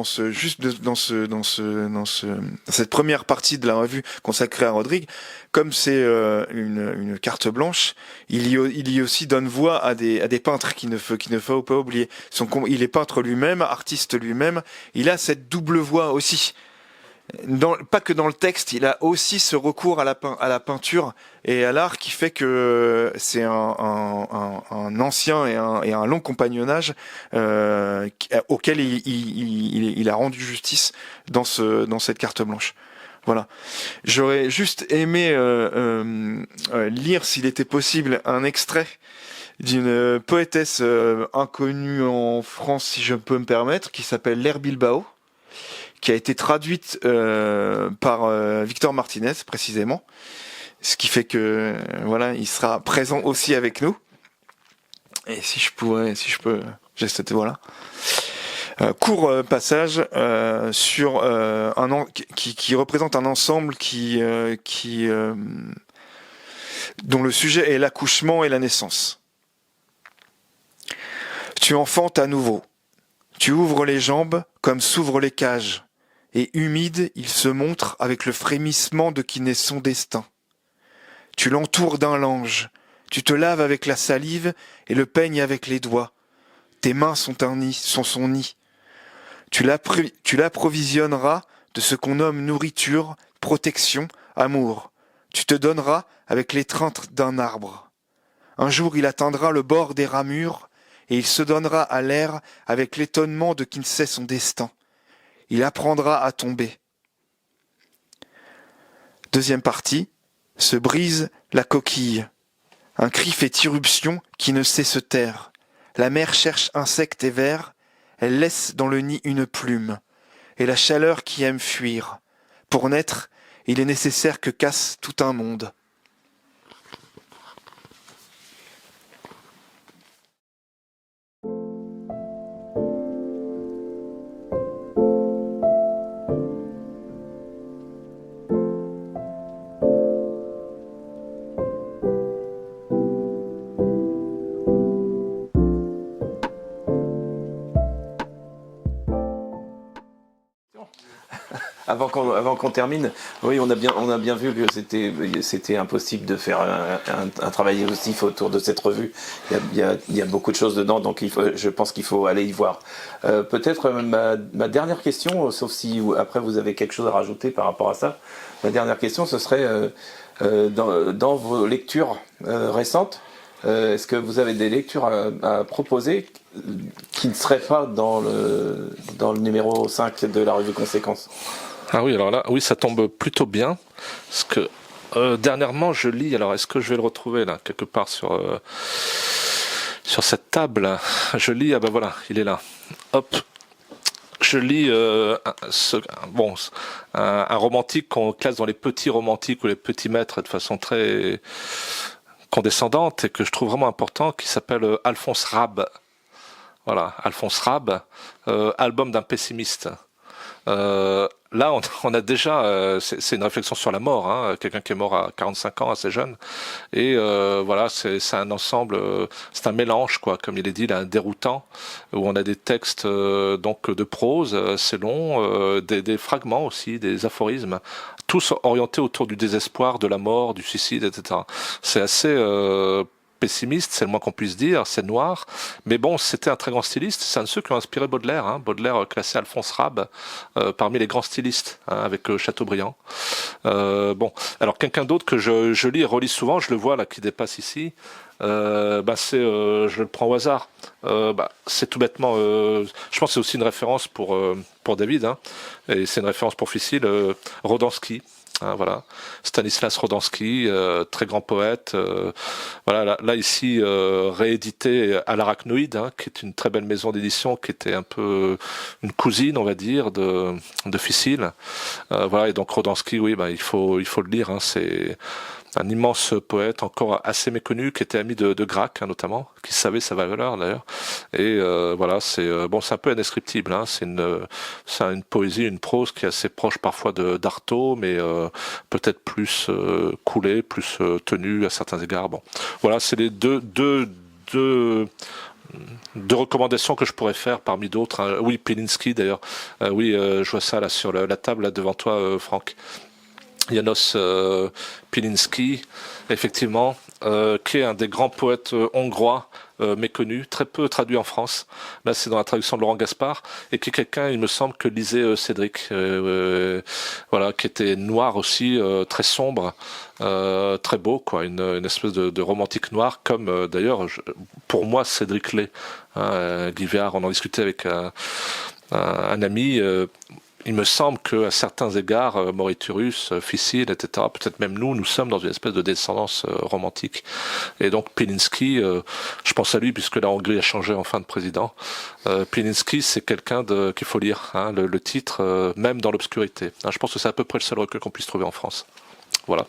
première partie de la revue consacrée à Rodrigue, comme c'est une carte blanche, il y aussi donne voix à des peintres qu'il ne faut pas oublier. Il est peintre lui-même, artiste lui-même. Il a cette double voix aussi. Pas que dans le texte, il a aussi ce recours à la peinture et à l'art qui fait que c'est un ancien et un long compagnonnage auquel il a rendu justice dans cette carte blanche. Voilà. J'aurais juste aimé lire, s'il était possible, un extrait d'une poétesse inconnue en France, si je peux me permettre, qui s'appelle Lair Bilbao, qui a été traduite par Victor Martinez précisément, ce qui fait que voilà, il sera présent aussi avec nous. Et si je peux, voilà. Court passage sur qui représente un ensemble dont le sujet est l'accouchement et la naissance. Tu enfantes à nouveau. Tu ouvres les jambes comme s'ouvrent les cages. Et humide, il se montre avec le frémissement de qui naît son destin. Tu l'entoures d'un lange, tu te laves avec la salive et le peignes avec les doigts. Tes mains sont son nid. Tu l'approvisionneras de ce qu'on nomme nourriture, protection, amour. Tu te donneras avec l'étreinte d'un arbre. Un jour il atteindra le bord des ramures et il se donnera à l'air avec l'étonnement de qui ne sait son destin. Il apprendra à tomber. Deuxième partie, se brise la coquille. Un cri fait irruption qui ne sait se taire. La mère cherche insectes et vers, elle laisse dans le nid une plume, et la chaleur qui aime fuir. Pour naître, il est nécessaire que casse tout un monde. Avant qu'on termine, oui, on a bien vu que c'était impossible de faire un travail exhaustif autour de cette revue. Il y a beaucoup de choses dedans, donc je pense qu'il faut aller y voir. Peut-être ma dernière question, sauf si après vous avez quelque chose à rajouter par rapport à ça. Ma dernière question, ce serait dans vos lectures récentes, est-ce que vous avez des lectures à proposer qui ne seraient pas dans le numéro 5 de la revue Conséquences? Ah oui, alors là, oui, ça tombe plutôt bien, parce que dernièrement, je lis, alors est-ce que je vais le retrouver là, quelque part sur cette table? Je lis, ah ben voilà, il est là. Hop, je lis un romantique qu'on classe dans les petits romantiques ou les petits maîtres de façon très condescendante et que je trouve vraiment important, qui s'appelle Alphonse Rab. Voilà, Alphonse Rab, album d'un pessimiste. Là, on a déjà, c'est une réflexion sur la mort, hein, quelqu'un qui est mort à 45 ans, assez jeune, et voilà, c'est un ensemble, c'est un mélange, quoi, comme il est dit, là, déroutant, où on a des textes donc de prose, c'est long, des fragments aussi, des aphorismes, tous orientés autour du désespoir, de la mort, du suicide, etc. C'est assez pessimiste, c'est le moins qu'on puisse dire, c'est noir, mais bon, c'était un très grand styliste, c'est un de ceux qui ont inspiré Baudelaire, hein. Baudelaire classé Alphonse Rab parmi les grands stylistes, hein, avec Chateaubriand. Bon, alors quelqu'un d'autre que je lis et relis souvent, je le vois là qui dépasse ici, je le prends au hasard. C'est tout bêtement, je pense que c'est aussi une référence pour David, hein, et c'est une référence pour Ficile, Rodansky. Hein, voilà, Stanislas Rodansky, très grand poète. Voilà, là ici réédité à l'Arachnoïde, hein, qui est une très belle maison d'édition, qui était un peu une cousine, on va dire, de Ficile. Voilà, et donc Rodansky, oui, il faut le lire. Hein, c'est un immense poète encore assez méconnu qui était ami de Gracq, hein, notamment, qui savait sa valeur d'ailleurs. Et voilà, c'est un peu indescriptible. Hein, c'est une poésie, une prose qui est assez proche parfois d'Artaud, mais peut-être plus coulée, plus tenue à certains égards. Bon, voilà, c'est les deux recommandations que je pourrais faire parmi d'autres. Hein. Oui, Pilinski d'ailleurs. Oui, je vois ça là sur la table là devant toi, Franck. János Pilinski, effectivement, qui est un des grands poètes hongrois méconnu, très peu traduit en France. Là, c'est dans la traduction de Laurent Gaspard, et qui est quelqu'un, il me semble, que lisait Cédric, voilà, qui était noir aussi, très sombre, très beau, quoi, une espèce de romantique noir, comme d'ailleurs, pour moi, Cédric Lay. Hein, Guy Véard, on en discutait avec un ami. Il me semble qu'à certains égards, Moriturus, Ficile, etc., peut-être même nous sommes dans une espèce de descendance romantique. Et donc Pilinski, je pense à lui puisque la Hongrie a changé enfin de président. Pilinski, c'est quelqu'un qu'il faut lire, hein, le titre, même dans l'obscurité. Hein, je pense que c'est à peu près le seul recueil qu'on puisse trouver en France. Voilà.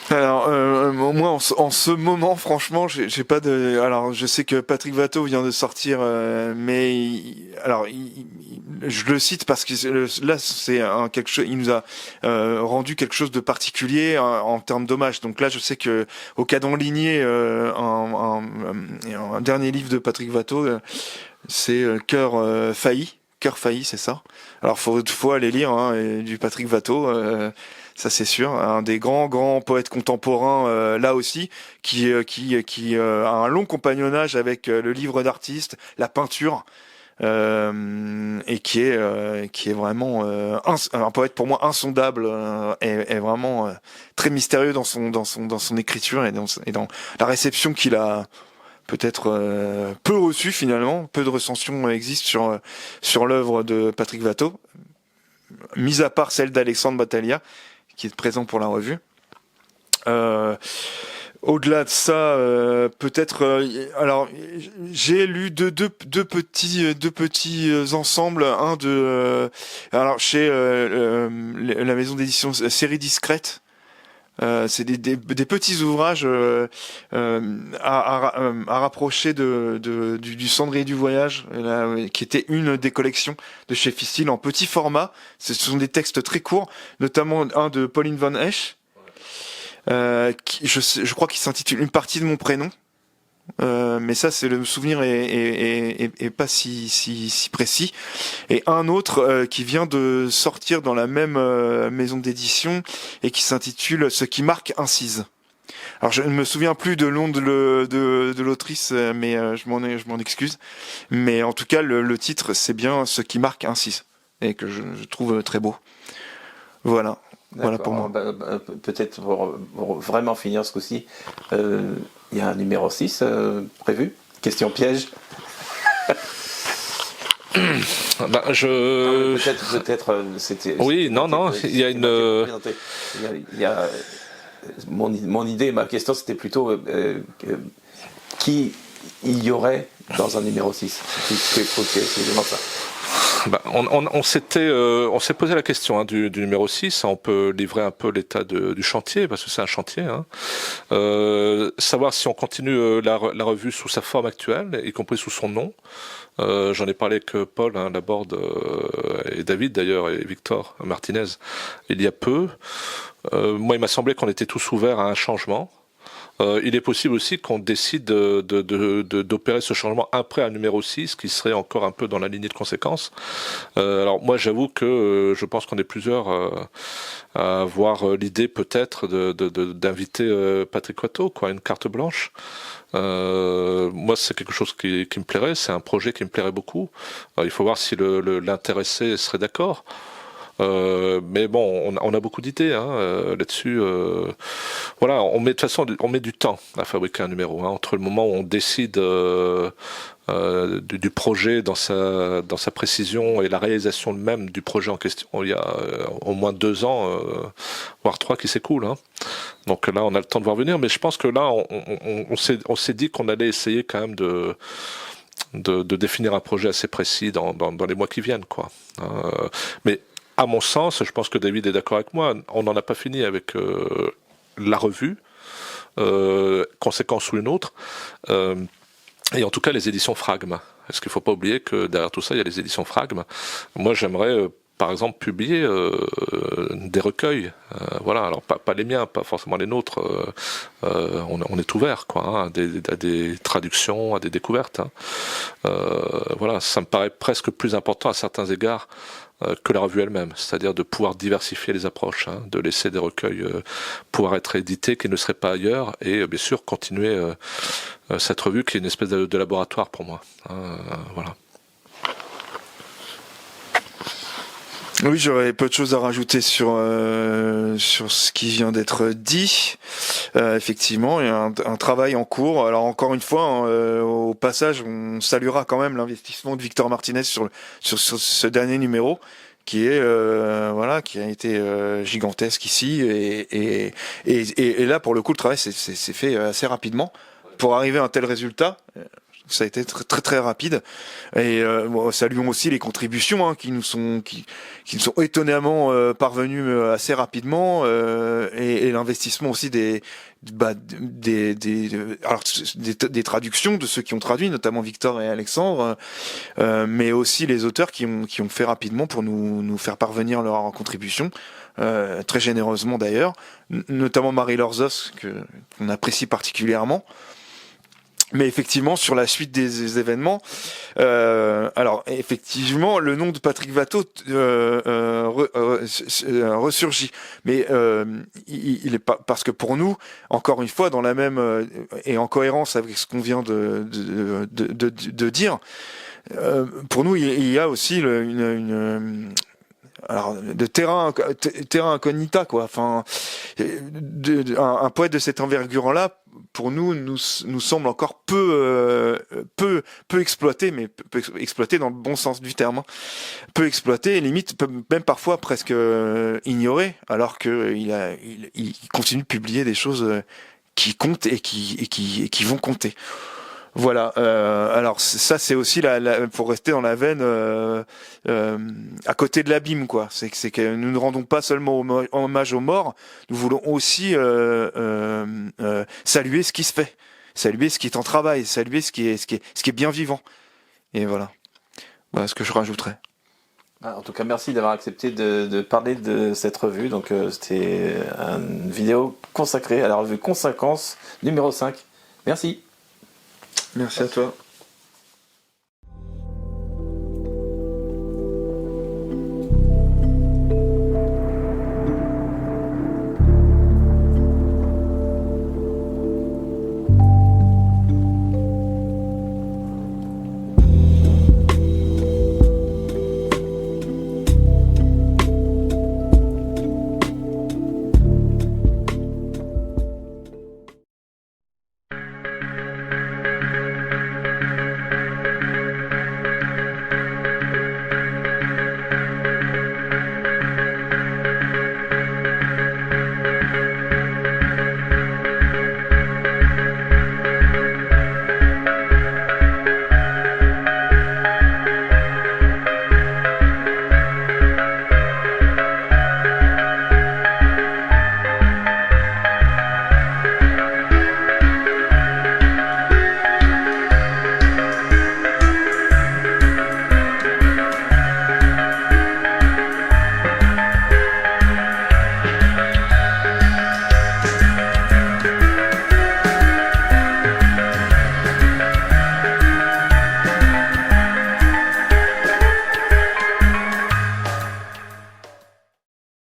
Alors moi en ce moment franchement j'ai pas de, alors je sais que Patrick Watteau vient de sortir mais je le cite parce que là c'est quelque chose, il nous a rendu quelque chose de particulier en termes d'hommage. Donc là je sais que au Cadran Ligné un dernier livre de Patrick Watteau c'est Cœur failli, c'est ça. Alors faut aller lire hein, du Patrick Watteau. Ça c'est sûr, un des grands poètes contemporains là aussi, qui a un long compagnonnage avec le livre d'artiste, la peinture, et qui est vraiment un poète pour moi insondable, et vraiment très mystérieux dans son écriture et dans la réception qu'il a peut-être peu reçue finalement. Peu de recensions existent sur l'œuvre de Patrick Watteau, mis à part celle d'Alexandre Battaglia, qui est présent pour la revue. Au-delà de ça, peut-être. Alors, j'ai lu deux petits ensembles. Alors chez la maison d'édition Série Discrète. C'est des petits ouvrages à rapprocher du Cendrier du Voyage, qui était une des collections de chez Ficile en petit format. Ce sont des textes très courts, notamment un de Pauline Van Esch, je crois qu'il s'intitule Une partie de mon prénom. Mais ça, c'est le souvenir est pas si précis. Et un autre qui vient de sortir dans la même maison d'édition et qui s'intitule Ce qui marque incise. Alors je ne me souviens plus de nom de l'autrice, mais je m'en excuse. Mais en tout cas, le titre, c'est bien Ce qui marque incise, et que je trouve très beau. Voilà. Voilà pour moi. Peut-être pour vraiment finir ce coup-ci, il y a un numéro 6 prévu. Question piège. Peut-être c'était. Oui, non, il y a une. Il y a mon idée, ma question, c'était plutôt qui il y aurait dans un numéro 6. C'est vraiment ça. On s'est posé la question du numéro 6. On peut livrer un peu l'état du chantier, parce que c'est un chantier. Savoir si on continue la revue sous sa forme actuelle, y compris sous son nom. J'en ai parlé avec Paul Laborde et David d'ailleurs, et Victor Martinez, il y a peu. Moi, il m'a semblé qu'on était tous ouverts à un changement. Il est possible aussi qu'on décide d'opérer ce changement après un numéro 6, qui serait encore un peu dans la lignée de conséquences. Alors moi, j'avoue que je pense qu'on est plusieurs à avoir l'idée peut-être d'inviter Patrick Watteau, une carte blanche. Moi, c'est quelque chose qui me plairait, c'est un projet qui me plairait beaucoup. Alors, il faut voir si l'intéressé serait d'accord. Mais bon, on a beaucoup d'idées là-dessus. Voilà, de toute façon, on met du temps à fabriquer un numéro. Entre le moment où on décide du projet dans sa précision et la réalisation même du projet en question, il y a au moins 2 ans, voire 3 qui s'écoulent. Donc là, on a le temps de voir venir. Mais je pense que là, on s'est dit qu'on allait essayer quand même de définir un projet assez précis dans les mois qui viennent, quoi. Mais à mon sens, je pense que David est d'accord avec moi, on n'en a pas fini avec la revue, conséquence ou une autre, et en tout cas les éditions Fragme. Est-ce qu'il ne faut pas oublier que derrière tout ça, il y a les éditions Fragme. Moi, j'aimerais par exemple publier des recueils, voilà, alors pas les miens, pas forcément les nôtres, on est ouvert à des traductions, à des découvertes. Voilà, ça me paraît presque plus important à certains égards que la revue elle-même, c'est-à-dire de pouvoir diversifier les approches, de laisser des recueils pouvoir être édités qui ne seraient pas ailleurs, et bien sûr continuer cette revue qui est une espèce de laboratoire pour moi. Voilà. Oui, j'aurais peu de choses à rajouter sur ce qui vient d'être dit. Effectivement, il y a un travail en cours. Alors encore une fois, au passage, on saluera quand même l'investissement de Victor Martinez sur ce dernier numéro, qui a été gigantesque ici, et là pour le coup le travail s'est fait assez rapidement pour arriver à un tel résultat. Ça a été très très, très rapide, et saluons aussi les contributions qui nous sont étonnamment parvenues assez rapidement, et l'investissement aussi des traductions de ceux qui ont traduit, notamment Victor et Alexandre, mais aussi les auteurs qui ont fait rapidement pour nous faire parvenir leur contribution, très généreusement d'ailleurs, notamment Marie Lorzos qu'on apprécie particulièrement. Mais effectivement, sur la suite des événements, alors effectivement, le nom de Patrick Watteau ressurgit, mais il est pas, parce que pour nous, encore une fois, dans la même et en cohérence avec ce qu'on vient de dire, pour nous, il y a aussi alors de terrain incognita, quoi. Enfin, un poète de cette envergure-là, pour nous semble encore peu exploité, mais peu exploité dans le bon sens du terme, peu exploité, limite même parfois presque ignoré, alors que il continue de publier des choses qui comptent et qui vont compter. Voilà. Alors ça, c'est aussi pour rester dans la veine à côté de l'abîme, quoi. C'est que nous ne rendons pas seulement hommage aux morts, nous voulons aussi saluer ce qui se fait, saluer ce qui est en travail, saluer ce qui est bien vivant. Et voilà ce que je rajouterais. En tout cas, merci d'avoir accepté de parler de cette revue. Donc c'était une vidéo consacrée à la revue Conséquence numéro 5. Merci. Merci à toi.